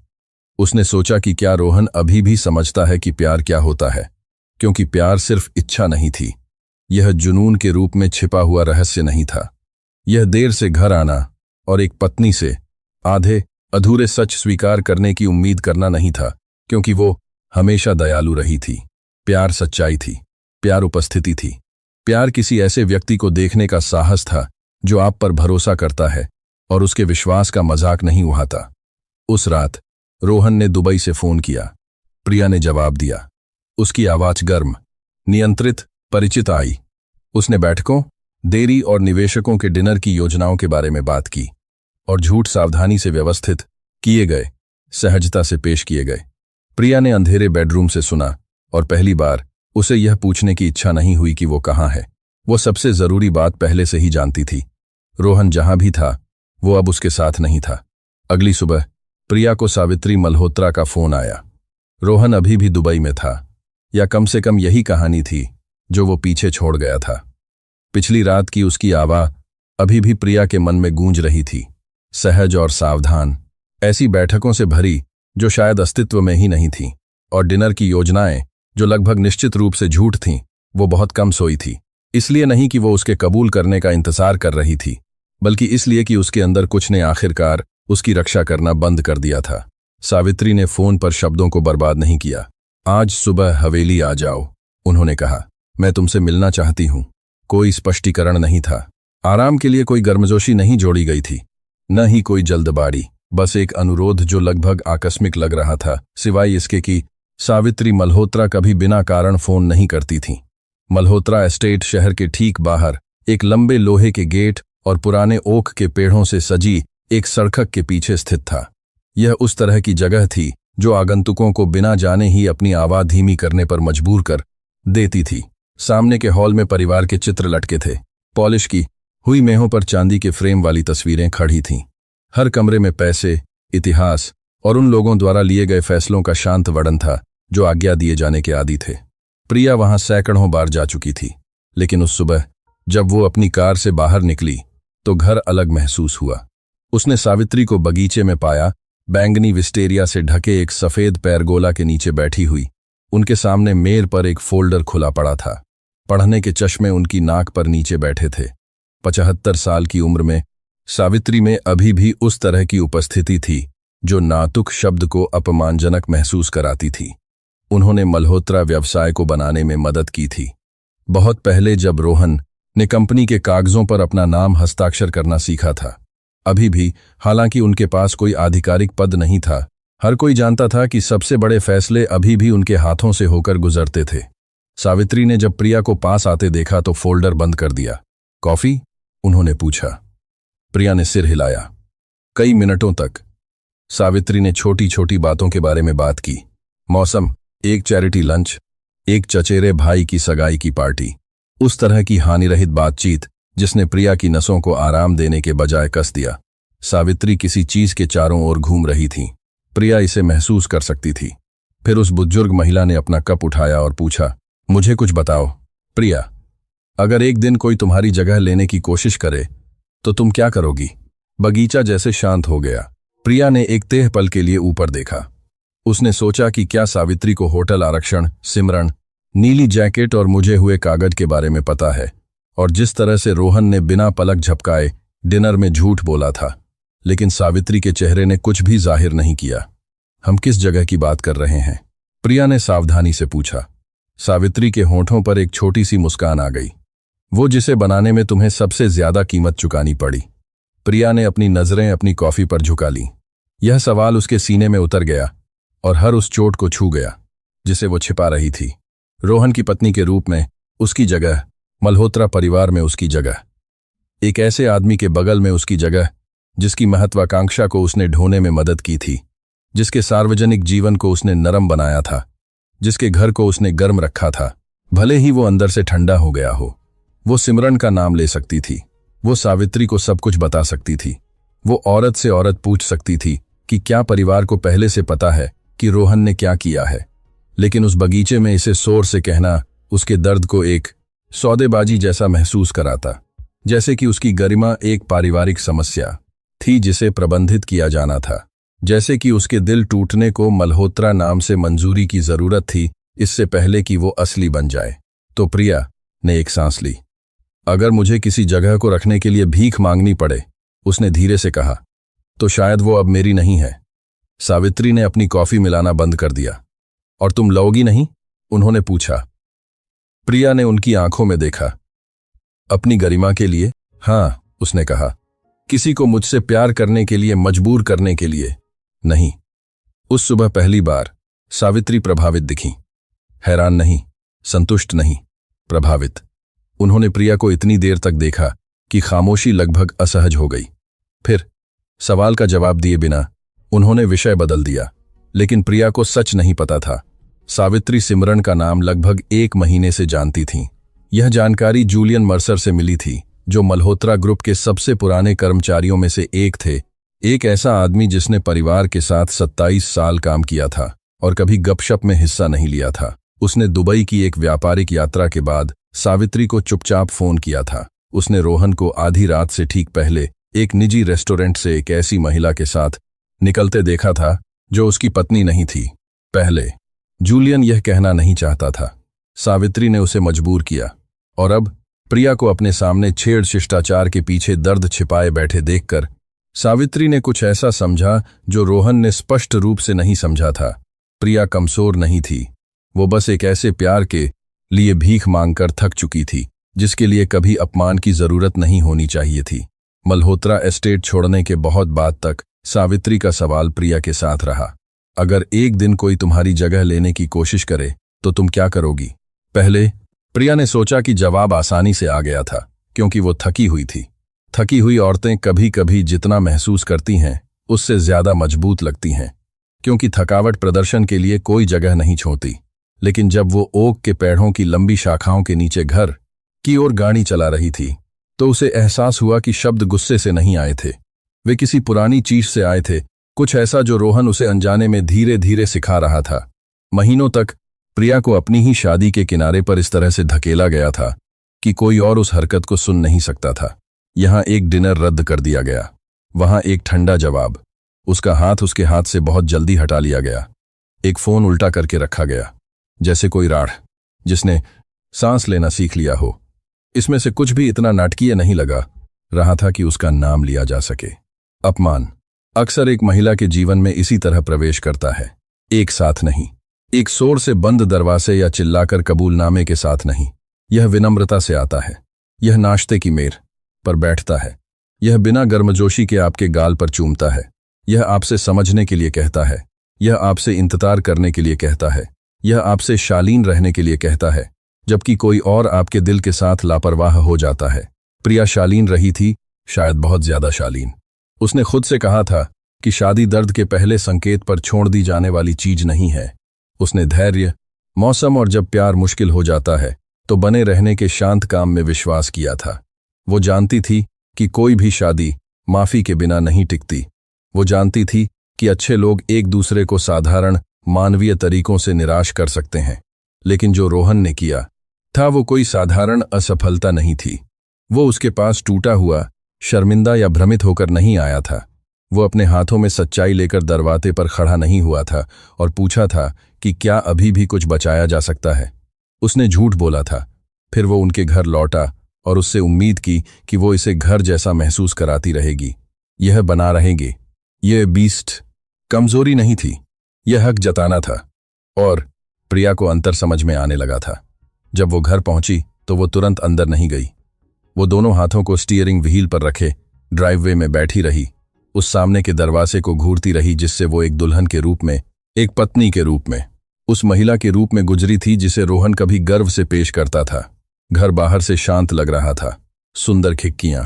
उसने सोचा कि क्या रोहन अभी भी समझता है कि प्यार क्या होता है, क्योंकि प्यार सिर्फ इच्छा नहीं थी। यह जुनून के रूप में छिपा हुआ रहस्य नहीं था। यह देर से घर आना और एक पत्नी से आधे अधूरे सच स्वीकार करने की उम्मीद करना नहीं था, क्योंकि वो हमेशा दयालु रही थी। प्यार सच्चाई थी, प्यार उपस्थिति थी, प्यार किसी ऐसे व्यक्ति को देखने का साहस था जो आप पर भरोसा करता है और उसके विश्वास का मजाक नहीं उड़ाता। उस रात रोहन ने दुबई से फोन किया। प्रिया ने जवाब दिया। उसकी आवाज गर्म, नियंत्रित, परिचित आई। उसने बैठकों, देरी और निवेशकों के डिनर की योजनाओं के बारे में बात की और झूठ सावधानी से व्यवस्थित किए गए, सहजता से पेश किए गए। प्रिया ने अंधेरे बेडरूम से सुना और पहली बार उसे यह पूछने की इच्छा नहीं हुई कि वो कहाँ है। वो सबसे जरूरी बात पहले से ही जानती थी। रोहन जहां भी था वो अब उसके साथ नहीं था। अगली सुबह प्रिया को सावित्री मल्होत्रा का फोन आया। रोहन अभी भी दुबई में था, या कम से कम यही कहानी थी जो वो पीछे छोड़ गया था। पिछली रात की उसकी आवाज़ अभी भी प्रिया के मन में गूंज रही थी, सहज और सावधान, ऐसी बैठकों से भरी जो शायद अस्तित्व में ही नहीं थीं, और डिनर की योजनाएं जो लगभग निश्चित रूप से झूठ थीं। वो बहुत कम सोई थी, इसलिए नहीं कि वो उसके कबूल करने का इंतजार कर रही थी, बल्कि इसलिए कि उसके अंदर कुछ ने आखिरकार उसकी रक्षा करना बंद कर दिया था। सावित्री ने फोन पर शब्दों को बर्बाद नहीं किया। आज सुबह हवेली आ जाओ, उन्होंने कहा। मैं तुमसे मिलना चाहती हूं। कोई स्पष्टीकरण नहीं था, आराम के लिए कोई गर्मजोशी नहीं जोड़ी गई थी, न ही कोई जल्दबाड़ी, बस एक अनुरोध जो लगभग आकस्मिक लग रहा था, सिवाय इसके कि सावित्री मल्होत्रा कभी बिना कारण फोन नहीं करती थीं। मल्होत्रा एस्टेट शहर के ठीक बाहर एक लंबे लोहे के गेट और पुराने ओक के पेड़ों से सजी एक सड़क के पीछे स्थित था। यह उस तरह की जगह थी जो आगंतुकों को बिना जाने ही अपनी आवाज धीमी करने पर मजबूर कर देती थी। सामने के हॉल में परिवार के चित्र लटके थे, पॉलिश की हुई मेहों पर चांदी के फ्रेम वाली तस्वीरें खड़ी थीं। हर कमरे में पैसे, इतिहास और उन लोगों द्वारा लिए गए फैसलों का शांत वर्णन था जो आज्ञा दिए जाने के आदी थे। प्रिया वहां सैकड़ों बार जा चुकी थी, लेकिन उस सुबह जब वो अपनी कार से बाहर निकली तो घर अलग महसूस हुआ। उसने सावित्री को बगीचे में पाया, बैंगनी विस्टेरिया से ढके एक सफेद पैरगोला के नीचे बैठी हुई। उनके सामने मेज पर एक फोल्डर खुला पड़ा था। पढ़ने के चश्मे उनकी नाक पर नीचे बैठे थे। 75 साल की उम्र में सावित्री में अभी भी उस तरह की उपस्थिति थी जो नातुक शब्द को अपमानजनक महसूस कराती थी। उन्होंने मल्होत्रा व्यवसाय को बनाने में मदद की थी, बहुत पहले जब रोहन ने कंपनी के कागजों पर अपना नाम हस्ताक्षर करना सीखा था। अभी भी, हालांकि उनके पास कोई आधिकारिक पद नहीं था, हर कोई जानता था कि सबसे बड़े फैसले अभी भी उनके हाथों से होकर गुजरते थे। सावित्री ने जब प्रिया को पास आते देखा तो फोल्डर बंद कर दिया। कॉफी? उन्होंने पूछा। प्रिया ने सिर हिलाया। कई मिनटों तक सावित्री ने छोटी छोटी बातों के बारे में बात की। मौसम, एक चैरिटी लंच, एक चचेरे भाई की सगाई की पार्टी। उस तरह की हानिरहित बातचीत जिसने प्रिया की नसों को आराम देने के बजाय कस दिया। सावित्री किसी चीज के चारों ओर घूम रही थी। प्रिया इसे महसूस कर सकती थी। फिर उस बुजुर्ग महिला ने अपना कप उठाया और पूछा, मुझे कुछ बताओ प्रिया, अगर एक दिन कोई तुम्हारी जगह लेने की कोशिश करे तो तुम क्या करोगी? बगीचा जैसे शांत हो गया। प्रिया ने एक तेह पल के लिए ऊपर देखा। उसने सोचा कि क्या सावित्री को होटल आरक्षण, सिमरन, नीली जैकेट और मुझे हुए कागज के बारे में पता है, और जिस तरह से रोहन ने बिना पलक झपकाए डिनर में झूठ बोला था। लेकिन सावित्री के चेहरे ने कुछ भी जाहिर नहीं किया। हम किस जगह की बात कर रहे हैं? प्रिया ने सावधानी से पूछा। सावित्री के होंठों पर एक छोटी सी मुस्कान आ गई। वो जिसे बनाने में तुम्हें सबसे ज्यादा कीमत चुकानी पड़ी। प्रिया ने अपनी नजरें अपनी कॉफी पर झुका लीं। यह सवाल उसके सीने में उतर गया और हर उस चोट को छू गया जिसे वो छिपा रही थी। रोहन की पत्नी के रूप में उसकी जगह, मल्होत्रा परिवार में उसकी जगह, एक ऐसे आदमी के बगल में उसकी जगह जिसकी महत्वाकांक्षा को उसने ढोने में मदद की थी, जिसके सार्वजनिक जीवन को उसने नरम बनाया था, जिसके घर को उसने गर्म रखा था, भले ही वो अंदर से ठंडा हो गया हो। वो सिमरन का नाम ले सकती थी। वो सावित्री को सब कुछ बता सकती थी। वो औरत से औरत पूछ सकती थी कि क्या परिवार को पहले से पता है कि रोहन ने क्या किया है। लेकिन उस बगीचे में इसे शोर से कहना उसके दर्द को एक सौदेबाजी जैसा महसूस कराता, जैसे कि उसकी गरिमा एक पारिवारिक समस्या थी जिसे प्रबंधित किया जाना था, जैसे कि उसके दिल टूटने को मल्होत्रा नाम से मंजूरी की जरूरत थी इससे पहले कि वो असली बन जाए। तो प्रिया ने एक सांस ली। अगर मुझे किसी जगह को रखने के लिए भीख मांगनी पड़े, उसने धीरे से कहा, तो शायद वो अब मेरी नहीं है। सावित्री ने अपनी कॉफी मिलाना बंद कर दिया। और तुम लोगी नहीं? उन्होंने पूछा। प्रिया ने उनकी आंखों में देखा। अपनी गरिमा के लिए? हाँ, उसने कहा। किसी को मुझसे प्यार करने के लिए मजबूर करने के लिए नहीं। उस सुबह पहली बार सावित्री प्रभावित दिखी। हैरान नहीं, संतुष्ट नहीं, प्रभावित। उन्होंने प्रिया को इतनी देर तक देखा कि खामोशी लगभग असहज हो गई। फिर सवाल का जवाब दिए बिना उन्होंने विषय बदल दिया। लेकिन प्रिया को सच नहीं पता था। सावित्री सिमरन का नाम लगभग 1 महीने से जानती थीं। यह जानकारी जूलियन मर्सर से मिली थी, जो मल्होत्रा ग्रुप के सबसे पुराने कर्मचारियों में से एक थे। एक ऐसा आदमी जिसने परिवार के साथ 27 साल काम किया था और कभी गपशप में हिस्सा नहीं लिया था। उसने दुबई की एक व्यापारिक यात्रा के बाद सावित्री को चुपचाप फोन किया था। उसने रोहन को आधी रात से ठीक पहले एक निजी रेस्टोरेंट से एक ऐसी महिला के साथ निकलते देखा था जो उसकी पत्नी नहीं थी। पहले जूलियन यह कहना नहीं चाहता था। सावित्री ने उसे मजबूर किया। और अब प्रिया को अपने सामने छेड़ शिष्टाचार के पीछे दर्द छिपाए बैठे देखकर सावित्री ने कुछ ऐसा समझा जो रोहन ने स्पष्ट रूप से नहीं समझा था। प्रिया कमजोर नहीं थी। वो बस एक ऐसे प्यार के लिए भीख मांगकर थक चुकी थी जिसके लिए कभी अपमान की जरूरत नहीं होनी चाहिए थी। मल्होत्रा एस्टेट छोड़ने के बहुत बाद तक सावित्री का सवाल प्रिया के साथ रहा। अगर एक दिन कोई तुम्हारी जगह लेने की कोशिश करे तो तुम क्या करोगी? पहले प्रिया ने सोचा कि जवाब आसानी से आ गया था, क्योंकि वो थकी हुई थी। थकी हुई औरतें कभी कभी जितना महसूस करती हैं उससे ज्यादा मजबूत लगती हैं, क्योंकि थकावट प्रदर्शन के लिए कोई जगह नहीं छोड़ती। लेकिन जब वो ओक के पेड़ों की लंबी शाखाओं के नीचे घर की ओर गाड़ी चला रही थी तो उसे एहसास हुआ कि शब्द गुस्से से नहीं आए थे। वे किसी पुरानी चीज से आए थे, कुछ ऐसा जो रोहन उसे अनजाने में धीरे धीरे सिखा रहा था। महीनों तक प्रिया को अपनी ही शादी के किनारे पर इस तरह से धकेला गया था कि कोई और उस हरकत को सुन नहीं सकता था। यहां एक डिनर रद्द कर दिया गया, वहां एक ठंडा जवाब, उसका हाथ उसके हाथ से बहुत जल्दी हटा लिया गया। एक फोन उल्टा करके रखा गया, जैसे कोई राढ़ जिसने सांस लेना सीख लिया हो। इसमें से कुछ भी इतना नाटकीय नहीं लगा रहा था कि उसका नाम लिया जा सके। अपमान अक्सर एक महिला के जीवन में इसी तरह प्रवेश करता है, एक साथ नहीं, एक शोर से बंद दरवाजे या चिल्लाकर कबूलनामे के साथ नहीं। यह विनम्रता से आता है। यह नाश्ते की मेज पर बैठता है। यह बिना गर्मजोशी के आपके गाल पर चूमता है। यह आपसे समझने के लिए कहता है। यह आपसे इंतजार करने के लिए कहता है। यह आपसे शालीन रहने के लिए कहता है, जबकि कोई और आपके दिल के साथ लापरवाह हो जाता है। प्रिया शालीन रही थी, शायद बहुत ज्यादा शालीन। उसने खुद से कहा था कि शादी दर्द के पहले संकेत पर छोड़ दी जाने वाली चीज नहीं है। उसने धैर्य, मौसम और जब प्यार मुश्किल हो जाता है तो बने रहने के शांत काम में विश्वास किया था। वो जानती थी कि कोई भी शादी माफी के बिना नहीं टिकती। वो जानती थी कि अच्छे लोग एक दूसरे को साधारण मानवीय तरीकों से निराश कर सकते हैं, लेकिन जो रोहन ने किया था वो कोई साधारण असफलता नहीं थी। वो उसके पास टूटा हुआ, शर्मिंदा या भ्रमित होकर नहीं आया था। वो अपने हाथों में सच्चाई लेकर दरवाजे पर खड़ा नहीं हुआ था और पूछा था कि क्या अभी भी कुछ बचाया जा सकता है। उसने झूठ बोला था, फिर वो उनके घर लौटा और उससे उम्मीद की कि वो इसे घर जैसा महसूस कराती रहेगी, यह बना रहेगी। यह बीस्ट कमजोरी नहीं थी, यह हक जताना था। और प्रिया को अंतर समझ में आने लगा था। जब वो घर पहुंची तो वो तुरंत अंदर नहीं गई। वो दोनों हाथों को स्टीयरिंग व्हील पर रखे ड्राइववे में बैठी रही, उस सामने के दरवाजे को घूरती रही जिससे वो एक दुल्हन के रूप में, एक पत्नी के रूप में, उस महिला के रूप में गुजरी थी जिसे रोहन कभी गर्व से पेश करता था। घर बाहर से शांत लग रहा था। सुंदर खिड़कियां,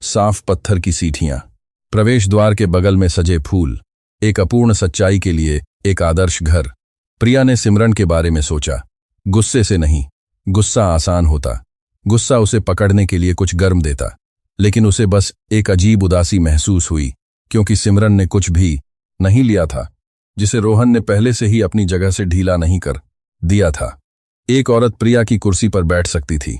साफ पत्थर की सीढ़ियां, प्रवेश द्वार के बगल में सजे फूल, एक अपूर्ण सच्चाई के लिए एक आदर्श घर। प्रिया ने सिमरन के बारे में सोचा, गुस्से से नहीं। गुस्सा आसान होता, गुस्सा उसे पकड़ने के लिए कुछ गर्म देता, लेकिन उसे बस एक अजीब उदासी महसूस हुई क्योंकि सिमरन ने कुछ भी नहीं लिया था जिसे रोहन ने पहले से ही अपनी जगह से ढीला नहीं कर दिया था। एक औरत प्रिया की कुर्सी पर बैठ सकती थी।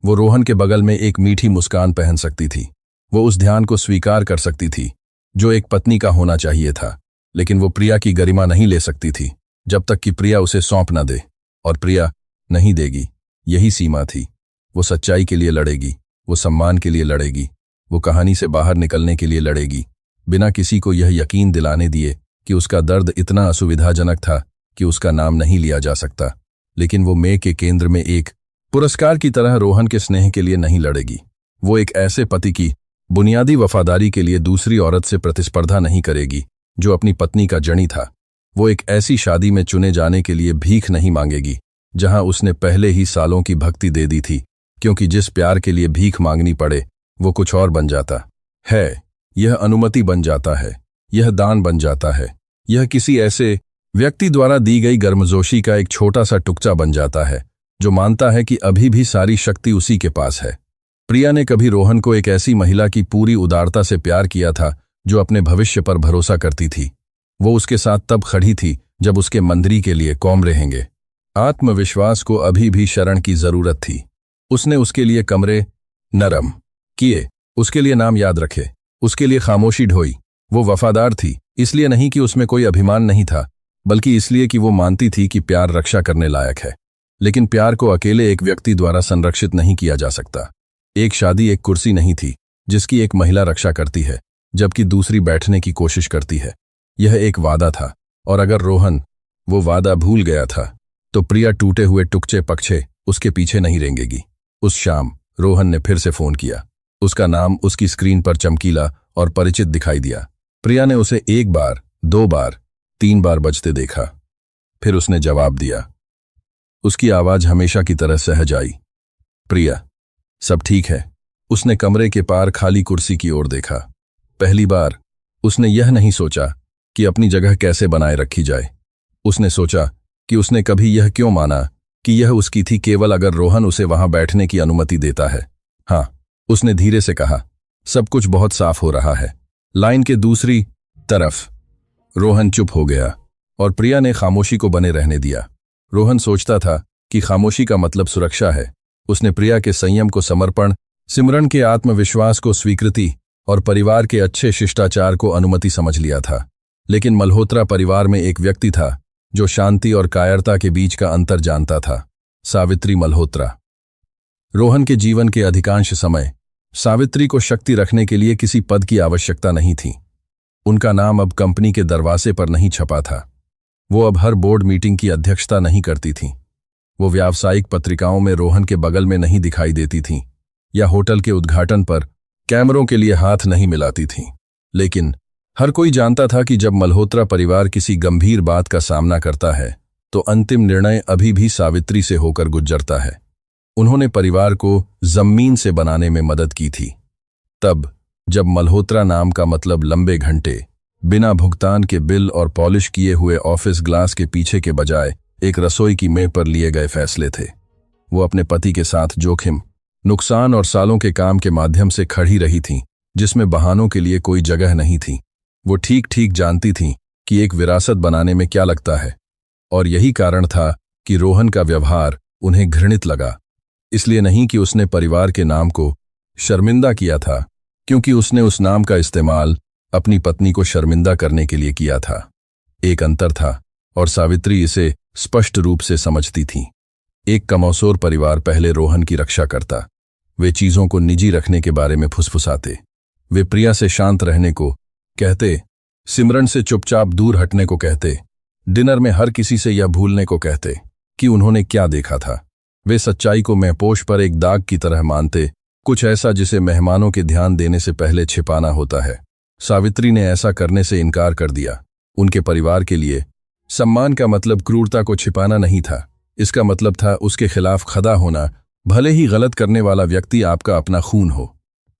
वो रोहन के बगल में एक मीठी मुस्कान पहन सकती थी। वो उस ध्यान को स्वीकार कर सकती थी जो एक पत्नी का होना चाहिए था, लेकिन वो प्रिया की गरिमा नहीं ले सकती थी जब तक कि प्रिया उसे सौंप न दे। और प्रिया नहीं देगी, यही सीमा थी। वो सच्चाई के लिए लड़ेगी, वो सम्मान के लिए लड़ेगी, वो कहानी से बाहर निकलने के लिए लड़ेगी, बिना किसी को यह यकीन दिलाने दिए कि उसका दर्द इतना असुविधाजनक था कि उसका नाम नहीं लिया जा सकता। लेकिन वो मे के केंद्र में एक पुरस्कार की तरह रोहन के स्नेह के लिए नहीं लड़ेगी। वो एक ऐसे पति की बुनियादी वफादारी के लिए दूसरी औरत से प्रतिस्पर्धा नहीं करेगी जो अपनी पत्नी का जनी था। वो एक ऐसी शादी में चुने जाने के लिए भीख नहीं मांगेगी जहां उसने पहले ही सालों की भक्ति दे दी थी, क्योंकि जिस प्यार के लिए भीख मांगनी पड़े वो कुछ और बन जाता है। यह अनुमति बन जाता है, यह दान बन जाता है, यह किसी ऐसे व्यक्ति द्वारा दी गई गर्मजोशी का एक छोटा सा टुकड़ा बन जाता है जो मानता है कि अभी भी सारी शक्ति उसी के पास है। प्रिया ने कभी रोहन को एक ऐसी महिला की पूरी उदारता से प्यार किया था जो अपने भविष्य पर भरोसा करती थी। वो उसके साथ तब खड़ी थी जब उसके मंदिर के लिए कौम रहेंगे। आत्मविश्वास को अभी भी शरण की जरूरत थी। उसने उसके लिए कमरे नरम किए, उसके लिए नाम याद रखे, उसके लिए खामोशी ढोई। वो वफादार थी, इसलिए नहीं कि उसमें कोई अभिमान नहीं था, बल्कि इसलिए कि वो मानती थी कि प्यार रक्षा करने लायक है। लेकिन प्यार को अकेले एक व्यक्ति द्वारा संरक्षित नहीं किया जा सकता। एक शादी एक कुर्सी नहीं थी जिसकी एक महिला रक्षा करती है जबकि दूसरी बैठने की कोशिश करती है। यह एक वादा था, और अगर रोहन वो वादा भूल गया था तो प्रिया टूटे हुए टुकड़े पक्षे उसके पीछे नहीं रेंगेगी। उस शाम रोहन ने फिर से फोन किया। उसका नाम उसकी स्क्रीन पर चमकीला और परिचित दिखाई दिया। प्रिया ने उसे 1 बार, 2 बार, 3 बार बजते देखा। फिर उसने जवाब दिया। उसकी आवाज हमेशा की तरह सहज आई। प्रिया, सब ठीक है। उसने कमरे के पार खाली कुर्सी की ओर देखा। पहली बार उसने यह नहीं सोचा कि अपनी जगह कैसे बनाए रखी जाए। उसने सोचा कि उसने कभी यह क्यों माना कि यह उसकी थी केवल अगर रोहन उसे वहां बैठने की अनुमति देता है। हाँ, उसने धीरे से कहा, सब कुछ बहुत साफ हो रहा है। लाइन के दूसरी तरफ रोहन चुप हो गया और प्रिया ने खामोशी को बने रहने दिया। रोहन सोचता था कि खामोशी का मतलब सुरक्षा है। उसने प्रिया के संयम को समर्पण, सिमरन के आत्मविश्वास को स्वीकृति और परिवार के अच्छे शिष्टाचार को अनुमति समझ लिया था। लेकिन मल्होत्रा परिवार में एक व्यक्ति था जो शांति और कायरता के बीच का अंतर जानता था। सावित्री मल्होत्रा। रोहन के जीवन के अधिकांश समय सावित्री को शक्ति रखने के लिए किसी पद की आवश्यकता नहीं थी। उनका नाम अब कंपनी के दरवाजे पर नहीं छपा था। वो अब हर बोर्ड मीटिंग की अध्यक्षता नहीं करती थीं। वो व्यावसायिक पत्रिकाओं में रोहन के बगल में नहीं दिखाई देती थीं या होटल के उद्घाटन पर कैमरों के लिए हाथ नहीं मिलाती थीं। लेकिन हर कोई जानता था कि जब मल्होत्रा परिवार किसी गंभीर बात का सामना करता है तो अंतिम निर्णय अभी भी सावित्री से होकर गुजरता है। उन्होंने परिवार को जमीन से बनाने में मदद की थी। तब जब मल्होत्रा नाम का मतलब लंबे घंटे, बिना भुगतान के बिल और पॉलिश किए हुए ऑफिस ग्लास के पीछे के बजाय एक रसोई की मेज पर लिए गए फैसले थे। वो अपने पति के साथ जोखिम, नुकसान और सालों के काम के माध्यम से खड़ी रही थीं, जिसमें बहानों के लिए कोई जगह नहीं थी। वो ठीक ठीक जानती थीं कि एक विरासत बनाने में क्या लगता है, और यही कारण था कि रोहन का व्यवहार उन्हें घृणित लगा। इसलिए नहीं कि उसने परिवार के नाम को शर्मिंदा किया था, क्योंकि उसने उस नाम का इस्तेमाल अपनी पत्नी को शर्मिंदा करने के लिए किया था। एक अंतर था, और सावित्री इसे स्पष्ट रूप से समझती थी। एक कमौसोर परिवार पहले रोहन की रक्षा करता। वे चीजों को निजी रखने के बारे में फुसफुसाते। वे प्रिया से शांत रहने को कहते, सिमरन से चुपचाप दूर हटने को कहते, डिनर में हर किसी से यह भूलने को कहते कि उन्होंने क्या देखा था। वे सच्चाई को मैपोश पर एक दाग की तरह मानते, कुछ ऐसा जिसे मेहमानों के ध्यान देने से पहले छिपाना होता है। सावित्री ने ऐसा करने से इनकार कर दिया। उनके परिवार के लिए सम्मान का मतलब क्रूरता को छिपाना नहीं था। इसका मतलब था उसके खिलाफ खड़ा होना, भले ही गलत करने वाला व्यक्ति आपका अपना खून हो।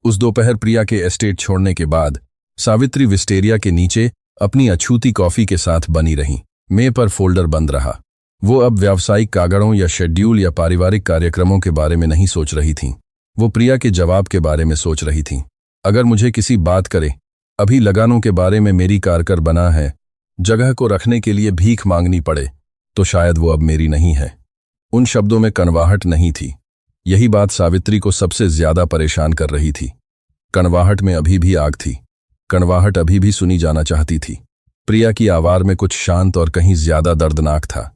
उस दोपहर प्रिया के एस्टेट छोड़ने के बाद सावित्री विस्टेरिया के नीचे अपनी अछूती कॉफी के साथ बनी रही। मेज पर फोल्डर बंद रहा। वो अब व्यावसायिक कागड़ों या शेड्यूल या पारिवारिक कार्यक्रमों के बारे में नहीं सोच रही थीं। वो प्रिया के जवाब के बारे में सोच रही थीं। अगर मुझे किसी बात करे, अभी लगानों के बारे में मेरी कारकर बना है, जगह को रखने के लिए भीख मांगनी पड़े, तो शायद वो अब मेरी नहीं है। उन शब्दों में कड़वाहट नहीं थी। यही बात सावित्री को सबसे ज्यादा परेशान कर रही थी। कड़वाहट में अभी भी आग थी। कड़वाहट अभी भी सुनी जाना चाहती थी। प्रिया की आवाज में कुछ शांत और कहीं ज्यादा दर्दनाक था।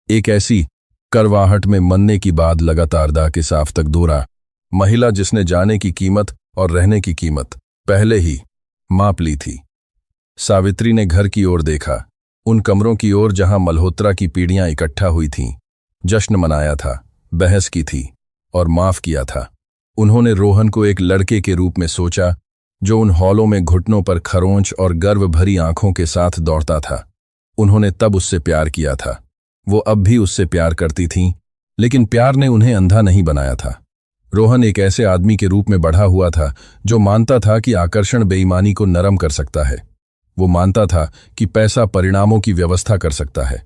एक ऐसी कड़वाहट में मरने की बात लगातार दा के साफ तक दोहरा, महिला जिसने जाने की कीमत और रहने की कीमत पहले ही माप ली थी। सावित्री ने घर की ओर देखा, उन कमरों की ओर जहां मल्होत्रा की पीढ़ियां इकट्ठा हुई थीं। जश्न मनाया था, बहस की थी और माफ किया था। उन्होंने रोहन को एक लड़के के रूप में सोचा, जो उन हॉलों में घुटनों पर खरोंच और गर्व भरी आंखों के साथ दौड़ता था। उन्होंने तब उससे प्यार किया था। वो अब भी उससे प्यार करती थीं, लेकिन प्यार ने उन्हें अंधा नहीं बनाया था। रोहन एक ऐसे आदमी के रूप में बढ़ा हुआ था जो मानता था कि आकर्षण बेईमानी को नरम कर सकता है। वो मानता था कि पैसा परिणामों की व्यवस्था कर सकता है।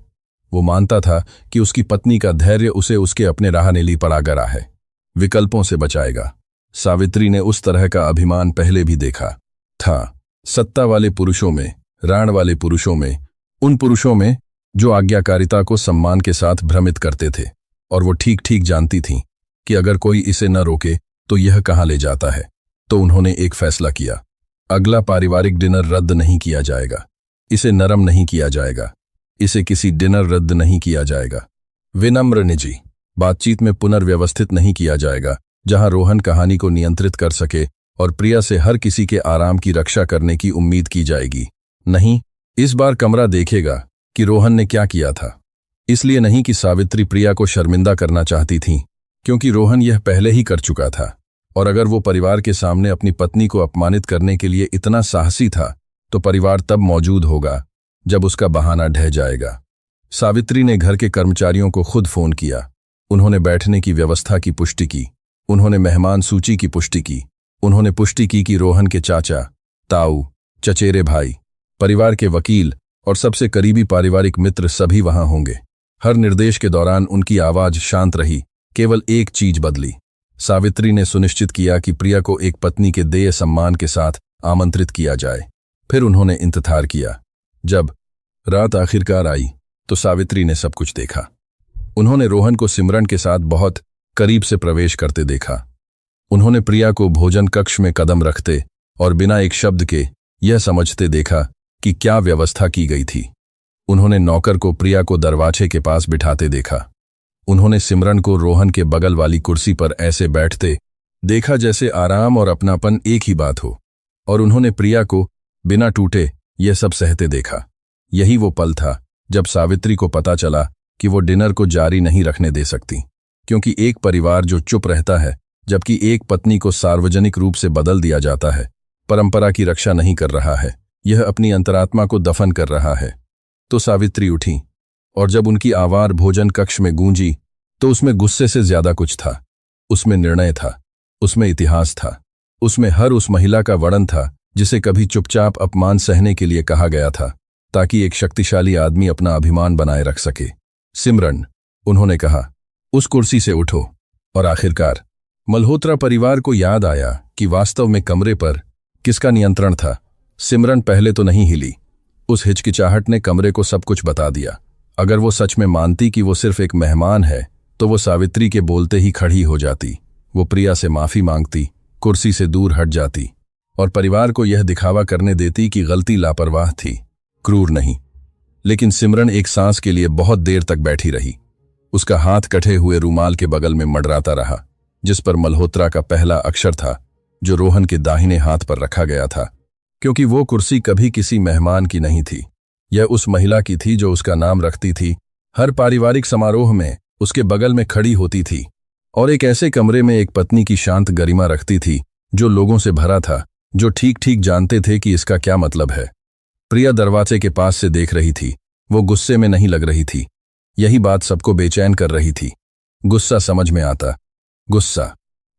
वो मानता था कि उसकी पत्नी का धैर्य उसे उसके अपने राह नेली पर आगरा है, विकल्पों से बचाएगा। सावित्री ने उस तरह का अभिमान पहले भी देखा था, सत्ता वाले पुरुषों में, राण वाले पुरुषों में, उन पुरुषों में जो आज्ञाकारिता को सम्मान के साथ भ्रमित करते थे। और वो ठीक ठीक जानती थीं कि अगर कोई इसे न रोके तो यह कहाँ ले जाता है। तो उन्होंने एक फैसला किया, अगला पारिवारिक डिनर रद्द नहीं किया जाएगा। इसे नरम नहीं किया जाएगा। इसे किसी डिनर रद्द नहीं किया जाएगा। विनम्र निजी बातचीत में पुनर्व्यवस्थित नहीं किया जाएगा, जहां रोहन कहानी को नियंत्रित कर सके और प्रिया से हर किसी के आराम की रक्षा करने की उम्मीद की जाएगी। नहीं, इस बार कमरा देखेगा कि रोहन ने क्या किया था। इसलिए नहीं कि सावित्री प्रिया को शर्मिंदा करना चाहती थीं, क्योंकि रोहन यह पहले ही कर चुका था। और अगर वो परिवार के सामने अपनी पत्नी को अपमानित करने के लिए इतना साहसी था, तो परिवार तब मौजूद होगा जब उसका बहाना ढह जाएगा। सावित्री ने घर के कर्मचारियों को खुद फोन किया। उन्होंने बैठने की व्यवस्था की पुष्टि की। उन्होंने मेहमान सूची की पुष्टि की। उन्होंने पुष्टि की कि रोहन के चाचा, ताऊ, चचेरे भाई, परिवार के वकील और सबसे करीबी पारिवारिक मित्र सभी वहां होंगे। हर निर्देश के दौरान उनकी आवाज शांत रही। केवल एक चीज बदली। सावित्री ने सुनिश्चित किया कि प्रिया को एक पत्नी के देय सम्मान के साथ आमंत्रित किया जाए। फिर उन्होंने इंतजार किया। जब रात आखिरकार आई तो सावित्री ने सब कुछ देखा। उन्होंने रोहन को सिमरन के साथ बहुत करीब से प्रवेश करते देखा। उन्होंने प्रिया को भोजन कक्ष में कदम रखते और बिना एक शब्द के यह समझते देखा कि क्या व्यवस्था की गई थी। उन्होंने नौकर को प्रिया को दरवाजे के पास बिठाते देखा। उन्होंने सिमरन को रोहन के बगल वाली कुर्सी पर ऐसे बैठते देखा जैसे आराम और अपनापन एक ही बात हो। और उन्होंने प्रिया को बिना टूटे यह सब सहते देखा। यही वो पल था जब सावित्री को पता चला कि वो डिनर को जारी नहीं रखने दे सकती, क्योंकि एक परिवार जो चुप रहता है जबकि एक पत्नी को सार्वजनिक रूप से बदल दिया जाता है, परंपरा की रक्षा नहीं कर रहा है, यह अपनी अंतरात्मा को दफन कर रहा है। तो सावित्री उठी, और जब उनकी आवाज भोजन कक्ष में गूंजी तो उसमें गुस्से से ज्यादा कुछ था। उसमें निर्णय था, उसमें इतिहास था, उसमें हर उस महिला का वर्णन था जिसे कभी चुपचाप अपमान सहने के लिए कहा गया था, ताकि एक शक्तिशाली आदमी अपना अभिमान बनाए रख सके। सिमरन, उन्होंने कहा, उस कुर्सी से उठो। और आखिरकार मल्होत्रा परिवार को याद आया कि वास्तव में कमरे पर किसका नियंत्रण था। सिमरन पहले तो नहीं हिली। उस हिचकिचाहट ने कमरे को सब कुछ बता दिया। अगर वो सच में मानती कि वो सिर्फ एक मेहमान है तो वो सावित्री के बोलते ही खड़ी हो जाती। वो प्रिया से माफी मांगती, कुर्सी से दूर हट जाती और परिवार को यह दिखावा करने देती कि गलती लापरवाह थी, क्रूर नहीं। लेकिन सिमरन एक सांस के लिए बहुत देर तक बैठी रही। उसका हाथ कटे हुए रूमाल के बगल में मडराता रहा, जिस पर मल्होत्रा का पहला अक्षर था, जो रोहन के दाहिने हाथ पर रखा गया था। क्योंकि वो कुर्सी कभी किसी मेहमान की नहीं थी, यह उस महिला की थी जो उसका नाम रखती थी, हर पारिवारिक समारोह में उसके बगल में खड़ी होती थी और एक ऐसे कमरे में एक पत्नी की शांत गरिमा रखती थी जो लोगों से भरा था, जो ठीक ठीक जानते थे कि इसका क्या मतलब है। प्रिया दरवाजे के पास से देख रही थी। वो गुस्से में नहीं लग रही थी। यही बात सबको बेचैन कर रही थी। गुस्सा समझ में आता, गुस्सा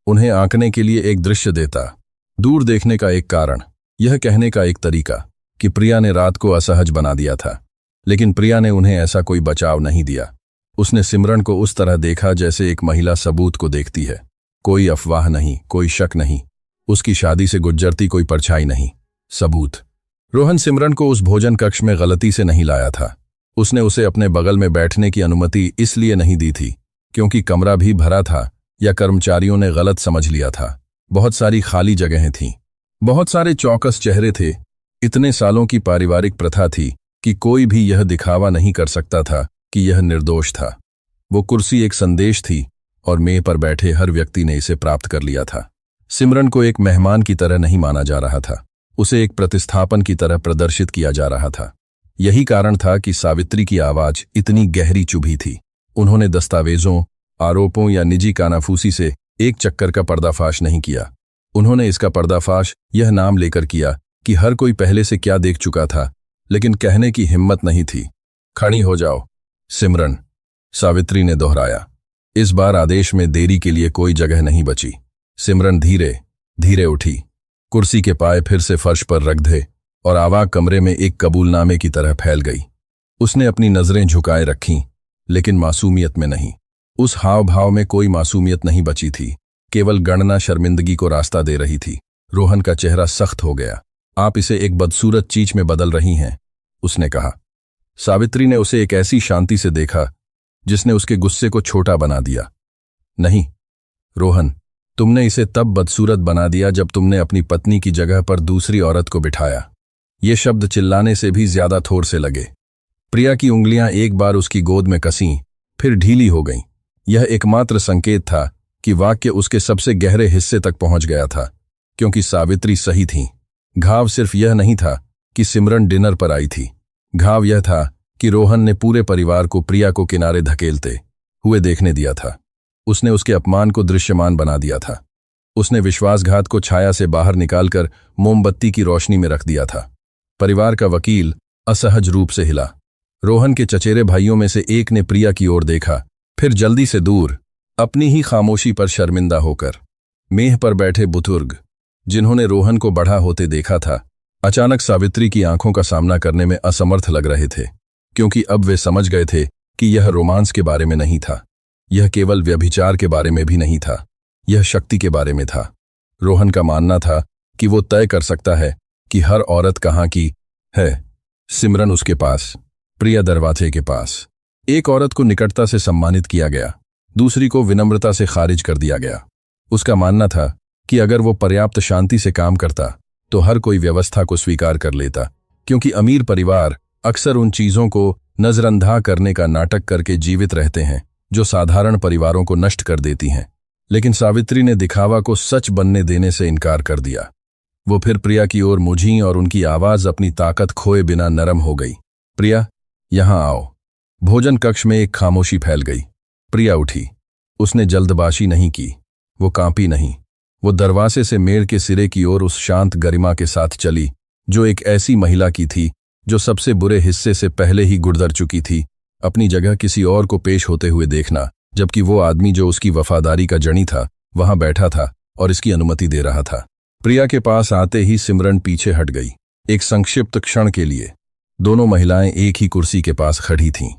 उन्हें आंकने के लिए एक दृश्य देता, दूर देखने का एक कारण, यह कहने का एक तरीका कि प्रिया ने रात को असहज बना दिया था। लेकिन प्रिया ने उन्हें ऐसा कोई बचाव नहीं दिया। उसने सिमरन को उस तरह देखा जैसे एक महिला सबूत को देखती है। कोई अफवाह नहीं, कोई शक नहीं, उसकी शादी से गुजरती कोई परछाई नहीं, सबूत। रोहन सिमरन को उस भोजन कक्ष में गलती से नहीं लाया था। उसने उसे अपने बगल में बैठने की अनुमति इसलिए नहीं दी थी क्योंकि कमरा भी भरा था या कर्मचारियों ने गलत समझ लिया था। बहुत सारी खाली जगहें थीं, बहुत सारे चौकस चेहरे थे। इतने सालों की पारिवारिक प्रथा थी कि कोई भी यह दिखावा नहीं कर सकता था कि यह निर्दोष था। वो कुर्सी एक संदेश थी और मेज पर बैठे हर व्यक्ति ने इसे प्राप्त कर लिया था। सिमरन को एक मेहमान की तरह नहीं माना जा रहा था, उसे एक प्रतिस्थापन की तरह प्रदर्शित किया जा रहा था। यही कारण था कि सावित्री की आवाज इतनी गहरी चुभी थी। उन्होंने दस्तावेजों, आरोपों या निजी कानाफूसी से एक चक्कर का पर्दाफाश नहीं किया। उन्होंने इसका पर्दाफाश यह नाम लेकर किया कि हर कोई पहले से क्या देख चुका था, लेकिन कहने की हिम्मत नहीं थी। खड़ी हो जाओ सिमरन, सावित्री ने दोहराया। इस बार आदेश में देरी के लिए कोई जगह नहीं बची। सिमरन धीरे धीरे उठी, कुर्सी के पाए फिर से फर्श पर रख दे और आवाज कमरे में एक कबूलनामे की तरह फैल गई। उसने अपनी नजरें झुकाए रखीं, लेकिन मासूमियत में नहीं। उस हाव भाव में कोई मासूमियत नहीं बची थी, केवल गणना शर्मिंदगी को रास्ता दे रही थी। रोहन का चेहरा सख्त हो गया। आप इसे एक बदसूरत चीज में बदल रही हैं, उसने कहा। सावित्री ने उसे एक ऐसी शांति से देखा जिसने उसके गुस्से को छोटा बना दिया। नहीं रोहन, तुमने इसे तब बदसूरत बना दिया जब तुमने अपनी पत्नी की जगह पर दूसरी औरत को बिठाया। ये शब्द चिल्लाने से भी ज्यादा थोर से लगे। प्रिया की उंगलियां एक बार उसकी गोद में कसीं, फिर ढीली हो गईं। यह एकमात्र संकेत था कि वाक्य उसके सबसे गहरे हिस्से तक पहुंच गया था, क्योंकि सावित्री सही थी। घाव सिर्फ यह नहीं था कि सिमरन डिनर पर आई थी, घाव यह था कि रोहन ने पूरे परिवार को प्रिया को किनारे धकेलते हुए देखने दिया था। उसने उसके अपमान को दृश्यमान बना दिया था। उसने विश्वासघात को छाया से बाहर निकालकर मोमबत्ती की रोशनी में रख दिया था। परिवार का वकील असहज रूप से हिला। रोहन के चचेरे भाइयों में से एक ने प्रिया की ओर देखा, फिर जल्दी से दूर, अपनी ही खामोशी पर शर्मिंदा होकर। मेह पर बैठे बुजुर्ग, जिन्होंने रोहन को बड़ा होते देखा था, अचानक सावित्री की आंखों का सामना करने में असमर्थ लग रहे थे, क्योंकि अब वे समझ गए थे कि यह रोमांस के बारे में नहीं था, यह केवल व्यभिचार के बारे में भी नहीं था, यह शक्ति के बारे में था। रोहन का मानना था कि वो तय कर सकता है कि हर औरत कहाँ की है। सिमरन उसके पास, प्रिया दरवाजे के पास। एक औरत को निकटता से सम्मानित किया गया, दूसरी को विनम्रता से खारिज कर दिया गया। उसका मानना था कि अगर वो पर्याप्त शांति से काम करता तो हर कोई व्यवस्था को स्वीकार कर लेता, क्योंकि अमीर परिवार अक्सर उन चीजों को नजरअंधा करने का नाटक करके जीवित रहते हैं जो साधारण परिवारों को नष्ट कर देती हैं। लेकिन सावित्री ने दिखावा को सच बनने देने से इनकार कर दिया। वो फिर प्रिया की ओर मुझी और उनकी आवाज अपनी ताकत खोए बिना नरम हो गई। प्रिया, यहां आओ। भोजन कक्ष में एक खामोशी फैल गई। प्रिया उठी। उसने जल्दबाजी नहीं की, वो कांपी नहीं। वो दरवाजे से मेड़ के सिरे की ओर उस शांत गरिमा के साथ चली जो एक ऐसी महिला की थी जो सबसे बुरे हिस्से से पहले ही गुजर चुकी थी, अपनी जगह किसी और को पेश होते हुए देखना, जबकि वो आदमी जो उसकी वफादारी का जनी था वहां बैठा था और इसकी अनुमति दे रहा था। प्रिया के पास आते ही सिमरन पीछे हट गई। एक संक्षिप्त क्षण के लिए दोनों महिलाएं एक ही कुर्सी के पास खड़ी थीं।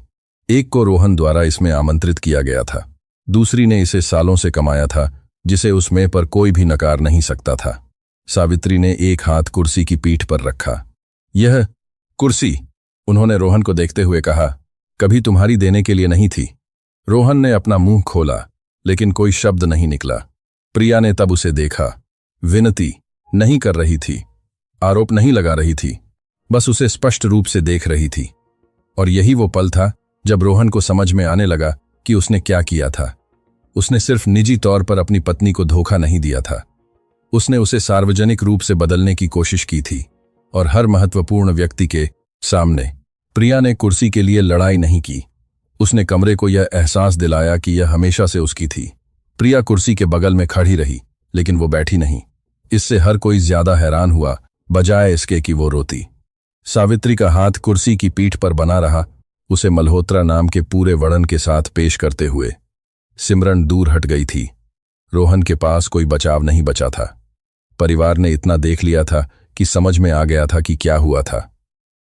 एक को रोहन द्वारा इसमें आमंत्रित किया गया था, दूसरी ने इसे सालों से कमाया था, जिसे उसमें पर कोई भी नकार नहीं सकता था। सावित्री ने एक हाथ कुर्सी की पीठ पर रखा। यह कुर्सी, उन्होंने रोहन को देखते हुए कहा, कभी तुम्हारी देने के लिए नहीं थी। रोहन ने अपना मुंह खोला, लेकिन कोई शब्द नहीं निकला। प्रिया ने तब उसे देखा। विनती नहीं कर रही थी, आरोप नहीं लगा रही थी, बस उसे स्पष्ट रूप से देख रही थी। और यही वो पल था जब रोहन को समझ में आने लगा कि उसने क्या किया था। उसने सिर्फ निजी तौर पर अपनी पत्नी को धोखा नहीं दिया था, उसने उसे सार्वजनिक रूप से बदलने की कोशिश की थी। और हर महत्वपूर्ण व्यक्ति के सामने प्रिया ने कुर्सी के लिए लड़ाई नहीं की। उसने कमरे को यह एहसास दिलाया कि यह हमेशा से उसकी थी। प्रिया कुर्सी के बगल में खड़ी रही, लेकिन वो बैठी नहीं। इससे हर कोई ज्यादा हैरान हुआ, बजाय इसके कि वो रोती। सावित्री का हाथ कुर्सी की पीठ पर बना रहा, उसे मल्होत्रा नाम के पूरे वर्णन के साथ पेश करते हुए। सिमरन दूर हट गई थी। रोहन के पास कोई बचाव नहीं बचा था। परिवार ने इतना देख लिया था कि समझ में आ गया था कि क्या हुआ था।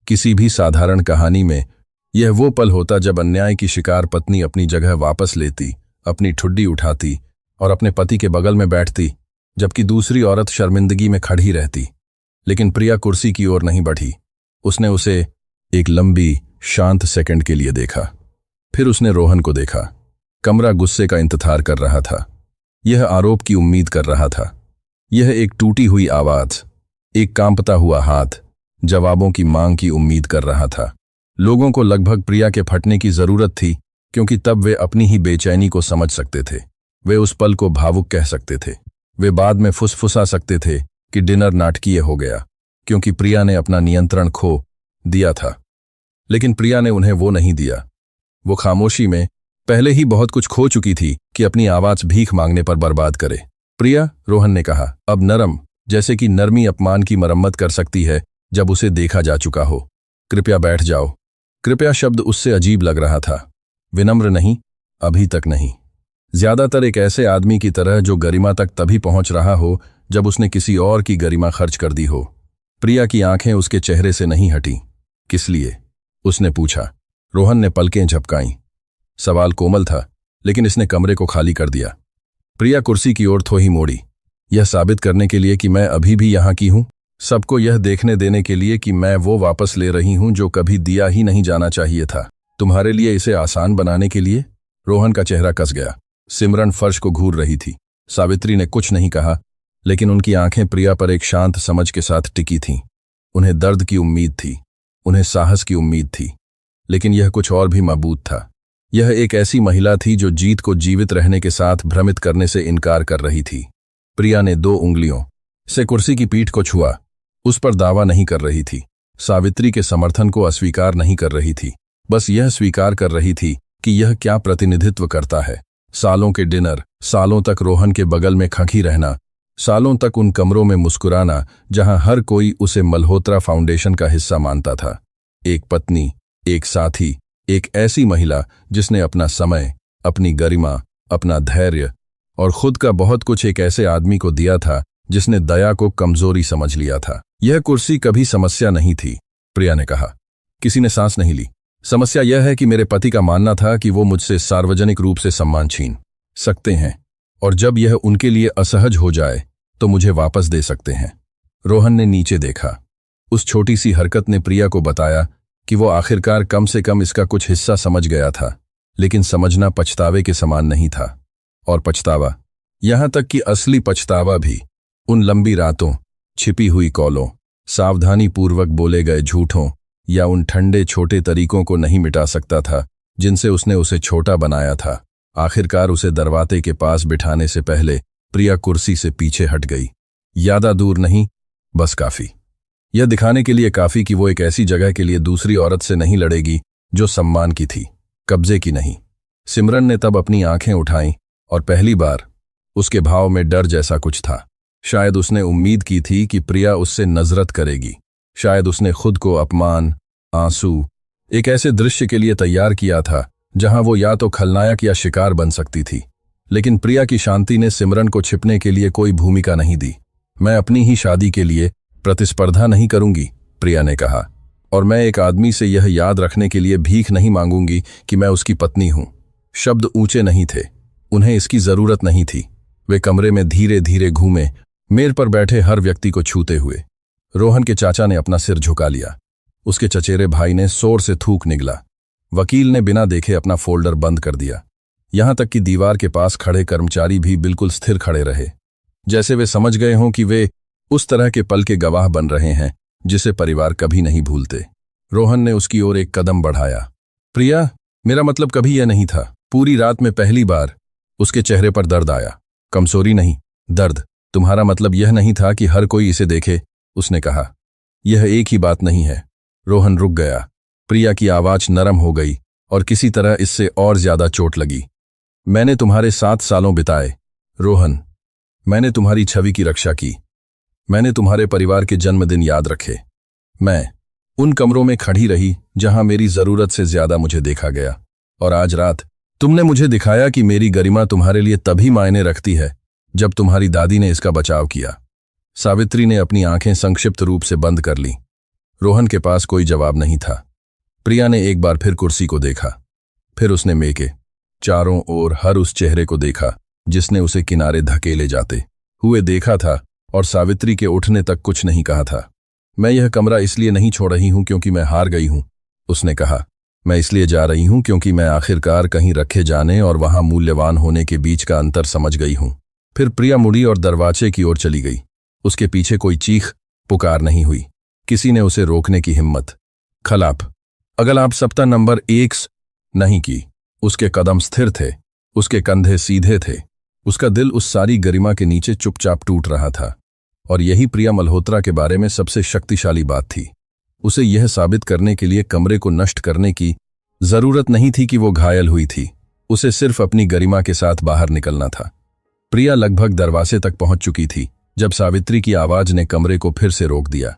किसी भी साधारण कहानी में यह वो पल होता जब अन्याय की शिकार पत्नी अपनी जगह वापस लेती, अपनी ठुड्डी उठाती और अपने पति के बगल में बैठती, जबकि दूसरी औरत शर्मिंदगी में खड़ी रहती। लेकिन प्रिया कुर्सी की ओर नहीं बढ़ी। उसने उसे एक लंबी शांत सेकंड के लिए देखा। फिर उसने रोहन को देखा। कमरा गुस्से का इंतजार कर रहा था। यह आरोप की उम्मीद कर रहा था। यह एक टूटी हुई आवाज, एक कांपता हुआ हाथ, जवाबों की मांग की उम्मीद कर रहा था। लोगों को लगभग प्रिया के फटने की जरूरत थी, क्योंकि तब वे अपनी ही बेचैनी को समझ सकते थे। वे उस पल को भावुक कह सकते थे। वे बाद में फुसफुसा सकते थे कि डिनर नाटकीय हो गया, क्योंकि प्रिया ने अपना नियंत्रण खो दिया था। लेकिन प्रिया ने उन्हें वो नहीं दिया। वो खामोशी में पहले ही बहुत कुछ खो चुकी थी कि अपनी आवाज भीख मांगने पर बर्बाद करे। प्रिया, रोहन ने कहा, अब नरम, जैसे कि नरमी अपमान की मरम्मत कर सकती है जब उसे देखा जा चुका हो। कृपया बैठ जाओ। कृपया शब्द उससे अजीब लग रहा था। विनम्र नहीं, अभी तक नहीं। ज्यादातर एक ऐसे आदमी की तरह जो गरिमा तक तभी पहुंच रहा हो जब उसने किसी और की गरिमा खर्च कर दी हो। प्रिया की आंखें उसके चेहरे से नहीं हटी। किस लिए? उसने पूछा। रोहन ने पलकें झपकाईं। सवाल कोमल था, लेकिन इसने कमरे को खाली कर दिया। प्रिया कुर्सी की ओर थोड़ी मोड़ी। यह साबित करने के लिए कि मैं अभी भी यहां की हूं, सबको यह देखने देने के लिए कि मैं वो वापस ले रही हूं जो कभी दिया ही नहीं जाना चाहिए था। तुम्हारे लिए इसे आसान बनाने के लिए? रोहन का चेहरा कस गया। सिमरन फर्श को घूर रही थी। सावित्री ने कुछ नहीं कहा, लेकिन उनकी आंखें प्रिया पर एक शांत समझ के साथ टिकी थीं। उन्हें दर्द की उम्मीद थी, उन्हें साहस की उम्मीद थी, लेकिन यह कुछ और भी मजबूत था। यह एक ऐसी महिला थी जो जीत को जीवित रहने के साथ भ्रमित करने से इनकार कर रही थी। प्रिया ने 2 उंगलियों से कुर्सी की पीठ को छुआ। उस पर दावा नहीं कर रही थी, सावित्री के समर्थन को अस्वीकार नहीं कर रही थी, बस यह स्वीकार कर रही थी कि यह क्या प्रतिनिधित्व करता है। सालों के डिनर, सालों तक रोहन के बगल में खड़ी रहना, सालों तक उन कमरों में मुस्कुराना जहां हर कोई उसे मल्होत्रा फाउंडेशन का हिस्सा मानता था। एक पत्नी, एक साथी, एक ऐसी महिला जिसने अपना समय, अपनी गरिमा, अपना धैर्य और खुद का बहुत कुछ एक ऐसे आदमी को दिया था जिसने दया को कमजोरी समझ लिया था। यह कुर्सी कभी समस्या नहीं थी, प्रिया ने कहा। किसी ने सांस नहीं ली। समस्या यह है कि मेरे पति का मानना था कि वो मुझसे सार्वजनिक रूप से सम्मान छीन सकते हैं, और जब यह उनके लिए असहज हो जाए तो मुझे वापस दे सकते हैं। रोहन ने नीचे देखा। उस छोटी सी हरकत ने प्रिया को बताया कि वो आखिरकार कम से कम इसका कुछ हिस्सा समझ गया था, लेकिन समझना पछतावे के समान नहीं था। और पछतावा, यहां तक कि असली पछतावा भी, उन लंबी रातों, छिपी हुई कॉलों, सावधानी पूर्वक बोले गए झूठों या उन ठंडे छोटे तरीकों को नहीं मिटा सकता था जिनसे उसने उसे छोटा बनाया था। आखिरकार उसे दरवाजे के पास बिठाने से पहले प्रिया कुर्सी से पीछे हट गई। ज्यादा दूर नहीं, बस काफी। यह दिखाने के लिए काफी कि वो एक ऐसी जगह के लिए दूसरी औरत से नहीं लड़ेगी जो सम्मान की थी, कब्जे की नहीं। सिमरन ने तब अपनी आंखें उठाईं और पहली बार उसके भाव में डर जैसा कुछ था। शायद उसने उम्मीद की थी कि प्रिया उससे नजरत करेगी। शायद उसने खुद को अपमान, आंसू, एक ऐसे दृश्य के लिए तैयार किया था जहां वो या तो खलनायक या शिकार बन सकती थी। लेकिन प्रिया की शांति ने सिमरन को छिपने के लिए कोई भूमिका नहीं दी। मैं अपनी ही शादी के लिए प्रतिस्पर्धा नहीं करूंगी, प्रिया ने कहा, और मैं एक आदमी से यह याद रखने के लिए भीख नहीं मांगूंगी कि मैं उसकी पत्नी हूं। शब्द ऊंचे नहीं थे, उन्हें इसकी जरूरत नहीं थी। वे कमरे में धीरे धीरे घूमे, मेज पर बैठे हर व्यक्ति को छूते हुए। रोहन के चाचा ने अपना सिर झुका लिया। उसके चचेरे भाई ने जोर से थूक निगला। वकील ने बिना देखे अपना फोल्डर बंद कर दिया। यहां तक कि दीवार के पास खड़े कर्मचारी भी बिल्कुल स्थिर खड़े रहे, जैसे वे समझ गए हों कि वे उस तरह के पल के गवाह बन रहे हैं जिसे परिवार कभी नहीं भूलते। रोहन ने उसकी ओर एक कदम बढ़ाया। प्रिया, मेरा मतलब कभी यह नहीं था। पूरी रात में पहली बार उसके चेहरे पर दर्द आया। कमजोरी नहीं, दर्द। तुम्हारा मतलब यह नहीं था कि हर कोई इसे देखे, उसने कहा। यह एक ही बात नहीं है। रोहन रुक गया। प्रिया की आवाज नरम हो गई और किसी तरह इससे और ज्यादा चोट लगी। मैंने तुम्हारे 7 सालों बिताए रोहन। मैंने तुम्हारी छवि की रक्षा की। मैंने तुम्हारे परिवार के जन्मदिन याद रखे। मैं उन कमरों में खड़ी रही जहां मेरी जरूरत से ज्यादा मुझे देखा गया। और आज रात तुमने मुझे दिखाया कि मेरी गरिमा तुम्हारे लिए तभी मायने रखती है जब तुम्हारी दादी ने इसका बचाव किया। सावित्री ने अपनी आंखें संक्षिप्त रूप से बंद कर लीं। रोहन के पास कोई जवाब नहीं था। प्रिया ने एक बार फिर कुर्सी को देखा। फिर उसने मेरे के चारों ओर हर उस चेहरे को देखा जिसने उसे किनारे धकेले जाते हुए देखा था और सावित्री के उठने तक कुछ नहीं कहा था। मैं यह कमरा इसलिए नहीं छोड़ रही हूं क्योंकि मैं हार गई हूं, उसने कहा। मैं इसलिए जा रही हूं क्योंकि मैं आखिरकार कहीं रखे जाने और वहां मूल्यवान होने के बीच का अंतर समझ गई हूं। फिर प्रिया मुड़ी और दरवाजे की ओर चली गई। उसके पीछे कोई चीख पुकार नहीं हुई। किसी ने उसे रोकने की हिम्मत खलाप अगल आप सप्ताह नंबर 1 नहीं की। उसके कदम स्थिर थे, उसके कंधे सीधे थे, उसका दिल उस सारी गरिमा के नीचे चुपचाप टूट रहा था। और यही प्रिया मल्होत्रा के बारे में सबसे शक्तिशाली बात थी। उसे यह साबित करने के लिए कमरे को नष्ट करने की जरूरत नहीं थी कि वो घायल हुई थी। उसे सिर्फ अपनी गरिमा के साथ बाहर निकलना था। प्रिया लगभग दरवाजे तक पहुंच चुकी थी जब सावित्री की आवाज ने कमरे को फिर से रोक दिया।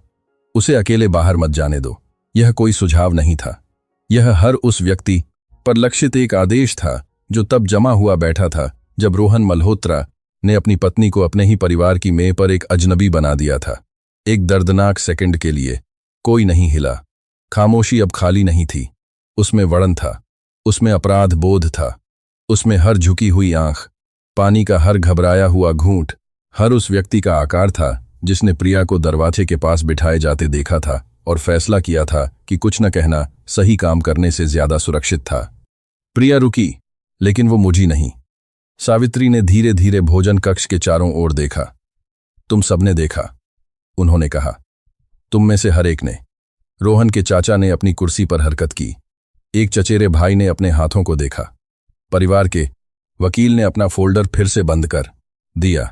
उसे अकेले बाहर मत जाने दो। यह कोई सुझाव नहीं था, यह हर उस व्यक्ति पर लक्षित एक आदेश था जो तब जमा हुआ बैठा था जब रोहन मल्होत्रा ने अपनी पत्नी को अपने ही परिवार की मेज पर एक अजनबी बना दिया था। एक दर्दनाक सेकंड के लिए कोई नहीं हिला। खामोशी अब खाली नहीं थी, उसमें वड़न था, उसमें अपराध बोध था, उसमें हर झुकी हुई आंख, पानी का हर घबराया हुआ घूंट, हर उस व्यक्ति का आकार था जिसने प्रिया को दरवाजे के पास बिठाए जाते देखा था और फैसला किया था कि कुछ न कहना सही काम करने से ज्यादा सुरक्षित था। प्रिया रुकी, लेकिन वो मुझी नहीं। सावित्री ने धीरे धीरे भोजन कक्ष के चारों ओर देखा। तुम सबने देखा, उन्होंने कहा। तुम में से हर एक ने। रोहन के चाचा ने अपनी कुर्सी पर हरकत की। एक चचेरे भाई ने अपने हाथों को देखा। परिवार के वकील ने अपना फोल्डर फिर से बंद कर दिया।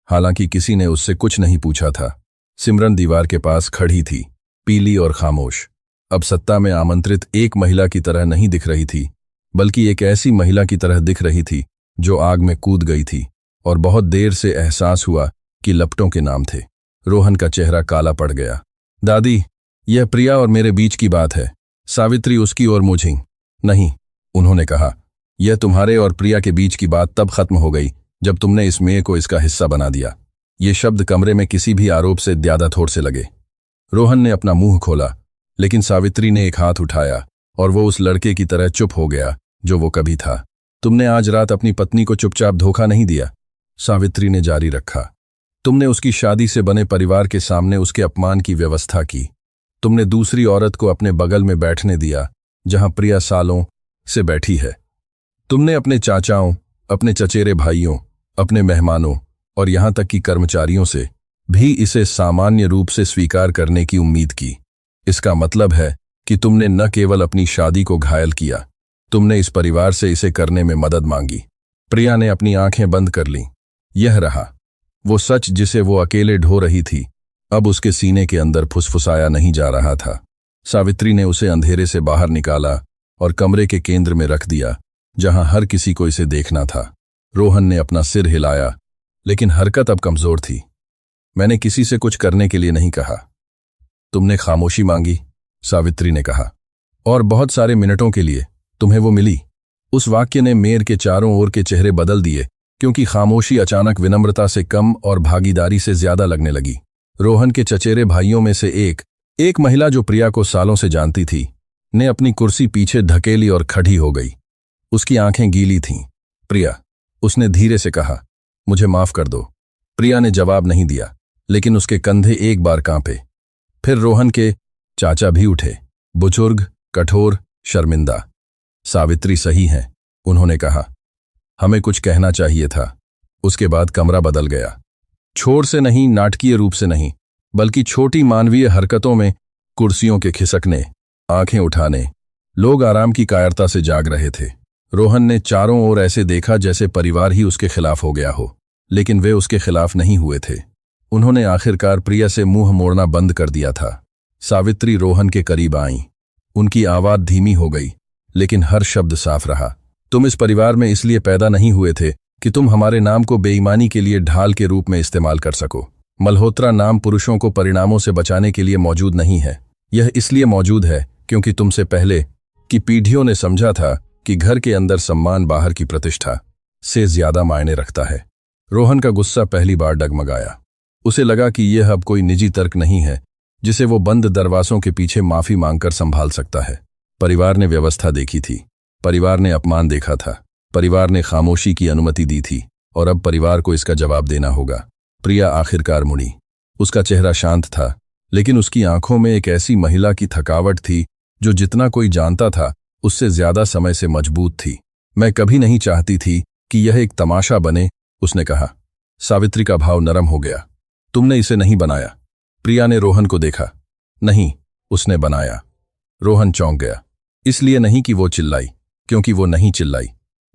हालांकि किसी ने उससे कुछ नहीं पूछा था। सिमरन दीवार के पास खड़ी थी, पीली और खामोश। अब सत्ता में आमंत्रित एक महिला की तरह नहीं दिख रही थी, बल्कि एक ऐसी महिला की तरह दिख रही थी जो आग में कूद गई थी और बहुत देर से एहसास हुआ कि लपटों के नाम थे। रोहन का चेहरा काला पड़ गया। दादी, यह प्रिया और मेरे बीच की बात है। सावित्री उसकी ओर मुझी। नहीं, उन्होंने कहा। यह तुम्हारे और प्रिया के बीच की बात तब खत्म हो गई जब तुमने इस मेये को इसका हिस्सा बना दिया। ये शब्द कमरे में किसी भी आरोप से ज्यादा थोड़ से लगे। रोहन ने अपना मुंह खोला, लेकिन सावित्री ने एक हाथ उठाया और वो उस लड़के की तरह चुप हो गया जो वो कभी था। तुमने आज रात अपनी पत्नी को चुपचाप धोखा नहीं दिया, सावित्री ने जारी रखा। तुमने उसकी शादी से बने परिवार के सामने उसके अपमान की व्यवस्था की। तुमने दूसरी औरत को अपने बगल में बैठने दिया जहां प्रिया सालों से बैठी है। तुमने अपने चाचाओं, अपने चचेरे भाइयों, अपने मेहमानों और यहां तक कि कर्मचारियों से भी इसे सामान्य रूप से स्वीकार करने की उम्मीद की। इसका मतलब है कि तुमने न केवल अपनी शादी को घायल किया, तुमने इस परिवार से इसे करने में मदद मांगी। प्रिया ने अपनी आंखें बंद कर लीं। यह रहा वो सच जिसे वो अकेले ढो रही थी, अब उसके सीने के अंदर फुसफुसाया नहीं जा रहा था। सावित्री ने उसे अंधेरे से बाहर निकाला और कमरे के केंद्र में रख दिया जहां हर किसी को इसे देखना था। रोहन ने अपना सिर हिलाया, लेकिन हरकत अब कमजोर थी। मैंने किसी से कुछ करने के लिए नहीं कहा। तुमने खामोशी मांगी, सावित्री ने कहा, और बहुत सारे मिनटों के लिए तुम्हें वो मिली। उस वाक्य ने मेयर के चारों ओर के चेहरे बदल दिए, क्योंकि खामोशी अचानक विनम्रता से कम और भागीदारी से ज्यादा लगने लगी। रोहन के चचेरे भाइयों में से एक एक महिला जो प्रिया को सालों से जानती थी ने अपनी कुर्सी पीछे धकेली और खड़ी हो गई। उसकी आंखें गीली थीं। प्रिया, उसने धीरे से कहा, मुझे माफ कर दो। प्रिया ने जवाब नहीं दिया, लेकिन उसके कंधे एक बार कांपे। फिर रोहन के चाचा भी उठे, बुजुर्ग, कठोर, शर्मिंदा। सावित्री सही हैं, उन्होंने कहा। हमें कुछ कहना चाहिए था। उसके बाद कमरा बदल गया। छोर से नहीं, नाटकीय रूप से नहीं, बल्कि छोटी मानवीय हरकतों में, कुर्सियों के खिसकने, आंखें उठाने। लोग आराम की कायरता से जाग रहे थे। रोहन ने चारों ओर ऐसे देखा जैसे परिवार ही उसके खिलाफ हो गया हो, लेकिन वे उसके खिलाफ नहीं हुए थे। उन्होंने आखिरकार प्रिया से मुंह मोड़ना बंद कर दिया था। सावित्री रोहन के करीब आईं। उनकी आवाज धीमी हो गई, लेकिन हर शब्द साफ रहा। तुम इस परिवार में इसलिए पैदा नहीं हुए थे कि तुम हमारे नाम को बेईमानी के लिए ढाल के रूप में इस्तेमाल कर सको। मल्होत्रा नाम पुरुषों को परिणामों से बचाने के लिए मौजूद नहीं है। यह इसलिए मौजूद है क्योंकि तुमसे पहले की पीढ़ियों ने समझा था कि घर के अंदर सम्मान बाहर की प्रतिष्ठा से ज्यादा मायने रखता है। रोहन का गुस्सा पहली बार डगमगाया। उसे लगा कि यह अब कोई निजी तर्क नहीं है जिसे वो बंद दरवाजों के पीछे माफी मांगकर संभाल सकता है। परिवार ने व्यवस्था देखी थी, परिवार ने अपमान देखा था, परिवार ने खामोशी की अनुमति दी थी, और अब परिवार को इसका जवाब देना होगा। प्रिया आखिरकार मुड़ी। उसका चेहरा शांत था, लेकिन उसकी आंखों में एक ऐसी महिला की थकावट थी जो जितना कोई जानता था उससे ज्यादा समय से मजबूत थी। मैं कभी नहीं चाहती थी कि यह एक तमाशा बने, उसने कहा। सावित्री का भाव नरम हो गया। तुमने इसे नहीं बनाया। प्रिया ने रोहन को देखा। नहीं, उसने बनाया। रोहन चौंक गया। इसलिए नहीं कि वो चिल्लाई, क्योंकि वो नहीं चिल्लाई।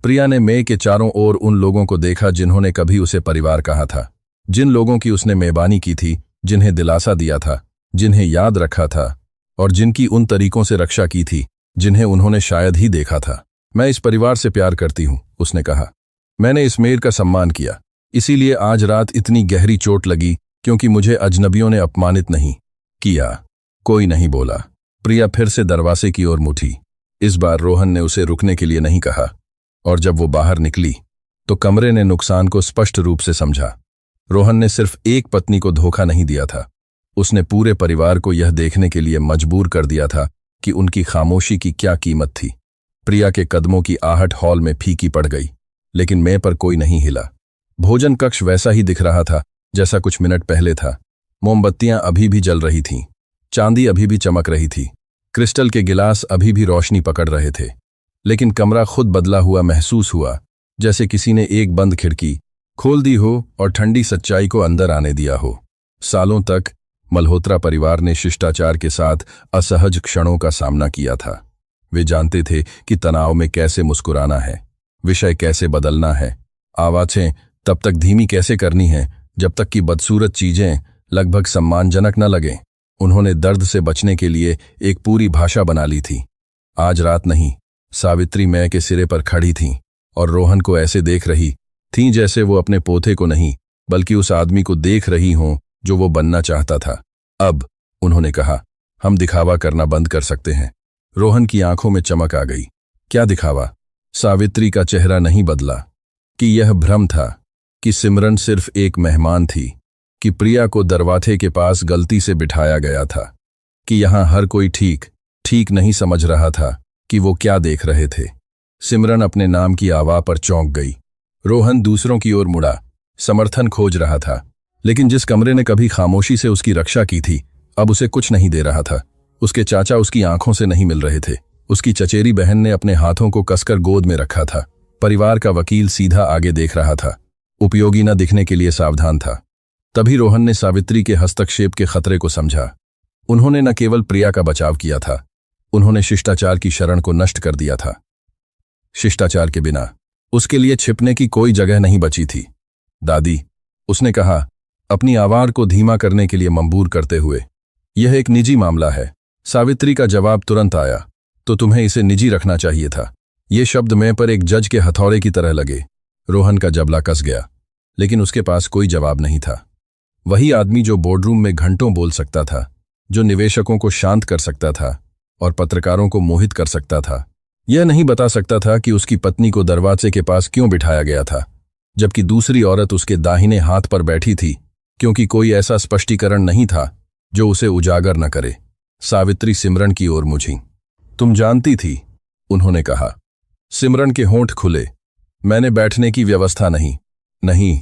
प्रिया ने मेय के चारों ओर उन लोगों को देखा जिन्होंने कभी उसे परिवार कहा था, जिन लोगों की उसने मेहरबानी की थी, जिन्हें दिलासा दिया था, जिन्हें याद रखा था, और जिनकी उन तरीकों से रक्षा की थी जिन्हें उन्होंने शायद ही देखा था। मैं इस परिवार से प्यार करती हूं, उसने कहा। मैंने इस मेयर का सम्मान किया, इसीलिए आज रात इतनी गहरी चोट लगी, क्योंकि मुझे अजनबियों ने अपमानित नहीं किया। कोई नहीं बोला। प्रिया फिर से दरवाजे की ओर मुठी। इस बार रोहन ने उसे रुकने के लिए नहीं कहा, और जब वो बाहर निकली तो कमरे ने नुकसान को स्पष्ट रूप से समझा। रोहन ने सिर्फ एक पत्नी को धोखा नहीं दिया था, उसने पूरे परिवार को यह देखने के लिए मजबूर कर दिया था कि उनकी खामोशी की क्या कीमत थी। प्रिया के कदमों की आहट हॉल में फीकी पड़ गई, लेकिन मेज पर कोई नहीं हिला। भोजन कक्ष वैसा ही दिख रहा था जैसा कुछ मिनट पहले था। मोमबत्तियां अभी भी जल रही थीं, चांदी अभी भी चमक रही थी, क्रिस्टल के गिलास अभी भी रोशनी पकड़ रहे थे, लेकिन कमरा खुद बदला हुआ महसूस हुआ, जैसे किसी ने एक बंद खिड़की खोल दी हो और ठंडी सच्चाई को अंदर आने दिया हो। सालों तक मल्होत्रा परिवार ने शिष्टाचार के साथ असहज क्षणों का सामना किया था। वे जानते थे कि तनाव में कैसे मुस्कुराना है, विषय कैसे बदलना है, आवाज़ें तब तक धीमी कैसे करनी है जब तक कि बदसूरत चीजें लगभग सम्मानजनक न लगें। उन्होंने दर्द से बचने के लिए एक पूरी भाषा बना ली थी। आज रात नहीं, सावित्री मेय के सिरे पर खड़ी थीं और रोहन को ऐसे देख रही थीं जैसे वो अपने पोते को नहीं, बल्कि उस आदमी को देख रही हों जो वो बनना चाहता था। अब, उन्होंने कहा, हम दिखावा करना बंद कर सकते हैं। रोहन की आंखों में चमक आ गई। क्या दिखावा? सावित्री का चेहरा नहीं बदला। कि यह भ्रम था कि सिमरन सिर्फ एक मेहमान थी, कि प्रिया को दरवाजे के पास गलती से बिठाया गया था, कि यहां हर कोई ठीक नहीं समझ रहा था कि वो क्या देख रहे थे। सिमरन अपने नाम की आवाज़ पर चौंक गई। रोहन दूसरों की ओर मुड़ा, समर्थन खोज रहा था, लेकिन जिस कमरे ने कभी खामोशी से उसकी रक्षा की थी, अब उसे कुछ नहीं दे रहा था। उसके चाचा उसकी आंखों से नहीं मिल रहे थे, उसकी चचेरी बहन ने अपने हाथों को कसकर गोद में रखा था, परिवार का वकील सीधा आगे देख रहा था, उपयोगी न दिखने के लिए सावधान था। तभी रोहन ने सावित्री के हस्तक्षेप के खतरे को समझा। उन्होंने न केवल प्रिया का बचाव किया था, उन्होंने शिष्टाचार की शरण को नष्ट कर दिया था। शिष्टाचार के बिना उसके लिए छिपने की कोई जगह नहीं बची थी। दादी, उसने कहा, अपनी आवाज़ को धीमा करने के लिए मजबूर करते हुए, यह एक निजी मामला है। सावित्री का जवाब तुरंत आया, तो तुम्हें इसे निजी रखना चाहिए था। ये शब्द मैं पर एक जज के हथौड़े की तरह लगे। रोहन का जबला कस गया, लेकिन उसके पास कोई जवाब नहीं था। वही आदमी जो बोर्डरूम में घंटों बोल सकता था, जो निवेशकों को शांत कर सकता था और पत्रकारों को मोहित कर सकता था, यह नहीं बता सकता था कि उसकी पत्नी को दरवाजे के पास क्यों बिठाया गया था, जबकि दूसरी औरत उसके दाहिने हाथ पर बैठी थी, क्योंकि कोई ऐसा स्पष्टीकरण नहीं था जो उसे उजागर न करे। सावित्री सिमरन की ओर मुझी। तुम जानती थी? उन्होंने कहा। सिमरन के होंठ खुले। मैंने बैठने की व्यवस्था नहीं,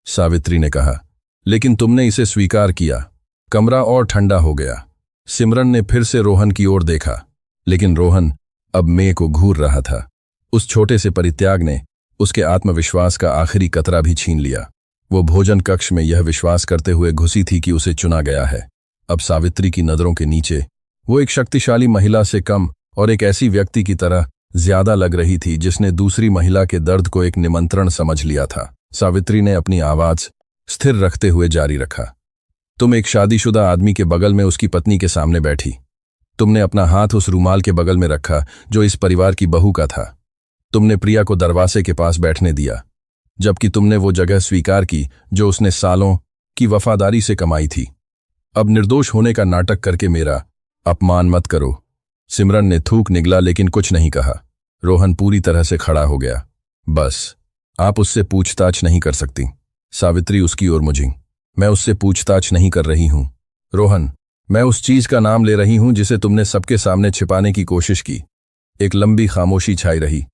सावित्री ने कहा, लेकिन तुमने इसे स्वीकार किया। कमरा और ठंडा हो गया। सिमरन ने फिर से रोहन की ओर देखा, लेकिन रोहन अब मेय को घूर रहा था। उस छोटे से परित्याग ने उसके आत्मविश्वास का आखिरी कतरा भी छीन लिया। वो भोजन कक्ष में यह विश्वास करते हुए घुसी थी कि उसे चुना गया है। अब सावित्री की नजरों के नीचे वो एक शक्तिशाली महिला से कम और एक ऐसी व्यक्ति की तरह ज्यादा लग रही थी जिसने दूसरी महिला के दर्द को एक निमंत्रण समझ लिया था। सावित्री ने अपनी आवाज स्थिर रखते हुए जारी रखा। तुम एक शादीशुदा आदमी के बगल में उसकी पत्नी के सामने बैठी। तुमने अपना हाथ उस रूमाल के बगल में रखा जो इस परिवार की बहू का था। तुमने प्रिया को दरवाजे के पास बैठने दिया, जबकि तुमने वो जगह स्वीकार की जो उसने सालों की वफादारी से कमाई थी। अब निर्दोष होने का नाटक करके मेरा अपमान मत करो। सिमरन ने थूक निगला लेकिन कुछ नहीं कहा। रोहन पूरी तरह से खड़ा हो गया। बस, आप उससे पूछताछ नहीं कर सकती। सावित्री उसकी ओर मुझी। मैं उससे पूछताछ नहीं कर रही हूं रोहन, मैं उस चीज का नाम ले रही हूं जिसे तुमने सबके सामने छिपाने की कोशिश की। एक लंबी खामोशी छाई रही,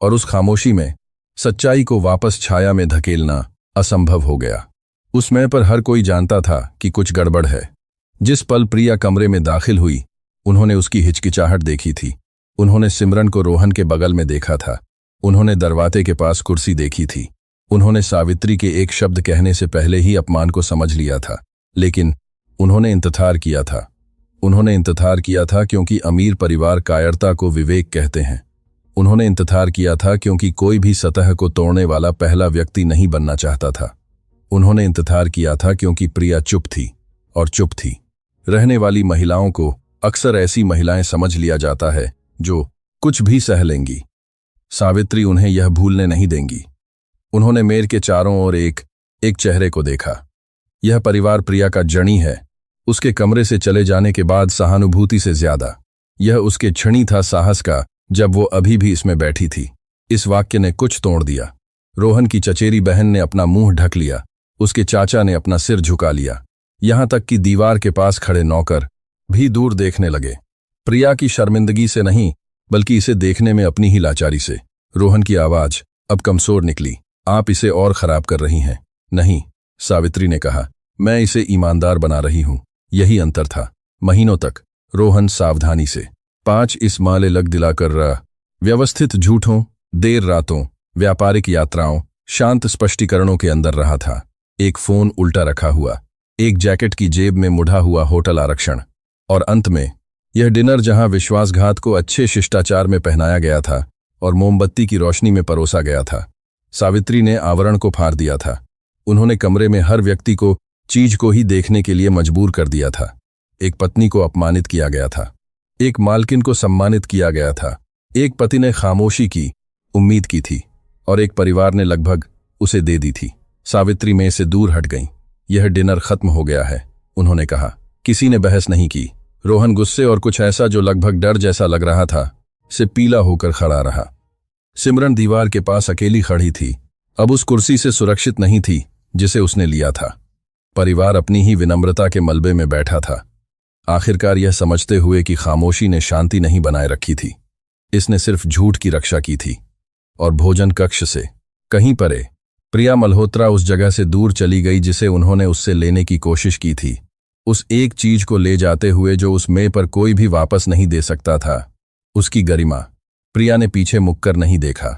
और उस खामोशी में सच्चाई को वापस छाया में धकेलना असंभव हो गया। उस समय पर हर कोई जानता था कि कुछ गड़बड़ है। जिस पल प्रिया कमरे में दाखिल हुई, उन्होंने उसकी हिचकिचाहट देखी थी। उन्होंने सिमरन को रोहन के बगल में देखा था। उन्होंने दरवाजे के पास कुर्सी देखी थी। उन्होंने सावित्री के एक शब्द कहने से पहले ही अपमान को समझ लिया था। लेकिन उन्होंने इंतजार किया था। उन्होंने इंतजार किया था क्योंकि अमीर परिवार कायरता को विवेक कहते हैं। उन्होंने इंतजार किया था क्योंकि कोई भी सतह को तोड़ने वाला पहला व्यक्ति नहीं बनना चाहता था। उन्होंने इंतजार किया था क्योंकि प्रिया चुप थी, और चुप थी रहने वाली महिलाओं को अक्सर ऐसी महिलाएं समझ लिया जाता है जो कुछ भी सह लेंगी। सावित्री उन्हें यह भूलने नहीं देंगी। उन्होंने मेर के चारों ओर एक चेहरे को देखा। यह परिवार प्रिया का जनी है। उसके कमरे से चले जाने के बाद सहानुभूति से ज्यादा यह उसके क्षणी था साहस का, जब वो अभी भी इसमें बैठी थी। इस वाक्य ने कुछ तोड़ दिया। रोहन की चचेरी बहन ने अपना मुंह ढक लिया। उसके चाचा ने अपना सिर झुका लिया। यहां तक कि दीवार के पास खड़े नौकर भी दूर देखने लगे। प्रिया की शर्मिंदगी से नहीं, बल्कि इसे देखने में अपनी ही लाचारी से। रोहन की आवाज अब कमजोर निकली। आप इसे और खराब कर रही हैं। नहीं, सावित्री ने कहा, मैं इसे ईमानदार बना रही हूं। यही अंतर था। महीनों तक रोहन सावधानी से 5 इस माले लग दिलाकर रहा। व्यवस्थित झूठों, देर रातों, व्यापारिक यात्राओं, शांत स्पष्टीकरणों के अंदर रहा था। एक फोन उल्टा रखा हुआ, एक जैकेट की जेब में मुढ़ा हुआ होटल आरक्षण, और अंत में यह डिनर जहां विश्वासघात को अच्छे शिष्टाचार में पहनाया गया था और मोमबत्ती की रोशनी में परोसा गया था। सावित्री ने आवरण को फाड़ दिया था। उन्होंने कमरे में हर व्यक्ति को चीज को ही देखने के लिए मजबूर कर दिया था। एक पत्नी को अपमानित किया गया था, एक मालकिन को सम्मानित किया गया था, एक पति ने खामोशी की उम्मीद की थी, और एक परिवार ने लगभग उसे दे दी थी। सावित्री में से दूर हट गईं। यह डिनर खत्म हो गया है, उन्होंने कहा। किसी ने बहस नहीं की। रोहन गुस्से और कुछ ऐसा जो लगभग डर जैसा लग रहा था से पीला होकर खड़ा रहा। सिमरन दीवार के पास अकेली खड़ी थी। अब उस कुर्सी से सुरक्षित नहीं थी जिसे उसने लिया था। परिवार अपनी ही विनम्रता के मलबे में बैठा था, आखिरकार यह समझते हुए कि खामोशी ने शांति नहीं बनाए रखी थी, इसने सिर्फ झूठ की रक्षा की थी। और भोजन कक्ष से कहीं परे प्रिया मल्होत्रा उस जगह से दूर चली गई जिसे उन्होंने उससे लेने की कोशिश की थी। उस एक चीज को ले जाते हुए जो उस मेय पर कोई भी वापस नहीं दे सकता था, उसकी गरिमा। प्रिया ने पीछे मुड़कर नहीं देखा।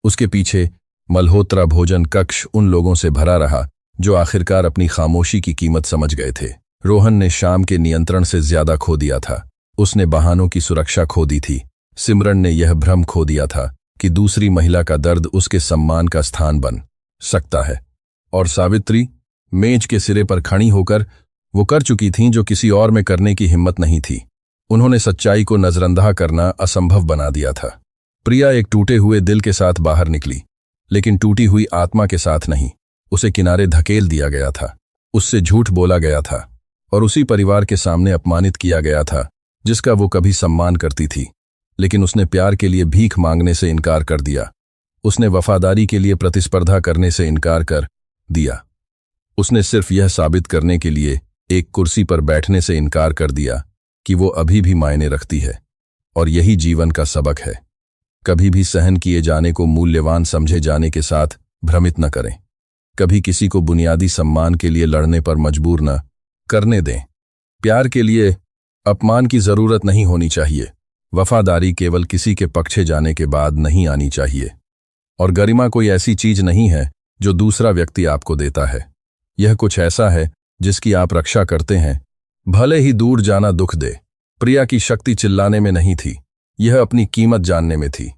उसके पीछे मल्होत्रा भोजन कक्ष उन लोगों से भरा रहा जो आखिरकार अपनी खामोशी की कीमत समझ गए थे। रोहन ने शाम के नियंत्रण से ज्यादा खो दिया था। उसने बहानों की सुरक्षा खो दी थी। सिमरन ने यह भ्रम खो दिया था कि दूसरी महिला का दर्द उसके सम्मान का स्थान बन सकता है। और सावित्री मेज के सिरे पर खड़ी होकर वो कर चुकी थीं जो किसी और में करने की हिम्मत नहीं थी। उन्होंने सच्चाई को नजरअंदाज करना असंभव बना दिया था। प्रिया एक टूटे हुए दिल के साथ बाहर निकली, लेकिन टूटी हुई आत्मा के साथ नहीं। उसे किनारे धकेल दिया गया था, उससे झूठ बोला गया था, और उसी परिवार के सामने अपमानित किया गया था जिसका वो कभी सम्मान करती थी। लेकिन उसने प्यार के लिए भीख मांगने से इनकार कर दिया। उसने वफादारी के लिए प्रतिस्पर्धा करने से इनकार कर दिया। उसने सिर्फ यह साबित करने के लिए एक कुर्सी पर बैठने से इनकार कर दिया कि वो अभी भी मायने रखती है। और यही जीवन का सबक है। कभी भी सहन किए जाने को मूल्यवान समझे जाने के साथ भ्रमित न करें। कभी किसी को बुनियादी सम्मान के लिए लड़ने पर मजबूर न करने दें। प्यार के लिए अपमान की जरूरत नहीं होनी चाहिए। वफादारी केवल किसी के पक्षे जाने के बाद नहीं आनी चाहिए। और गरिमा कोई ऐसी चीज नहीं है जो दूसरा व्यक्ति आपको देता है। यह कुछ ऐसा है जिसकी आप रक्षा करते हैं, भले ही दूर जाना दुख दे। प्रिया की शक्ति चिल्लाने में नहीं थी, यह अपनी कीमत जानने में थी।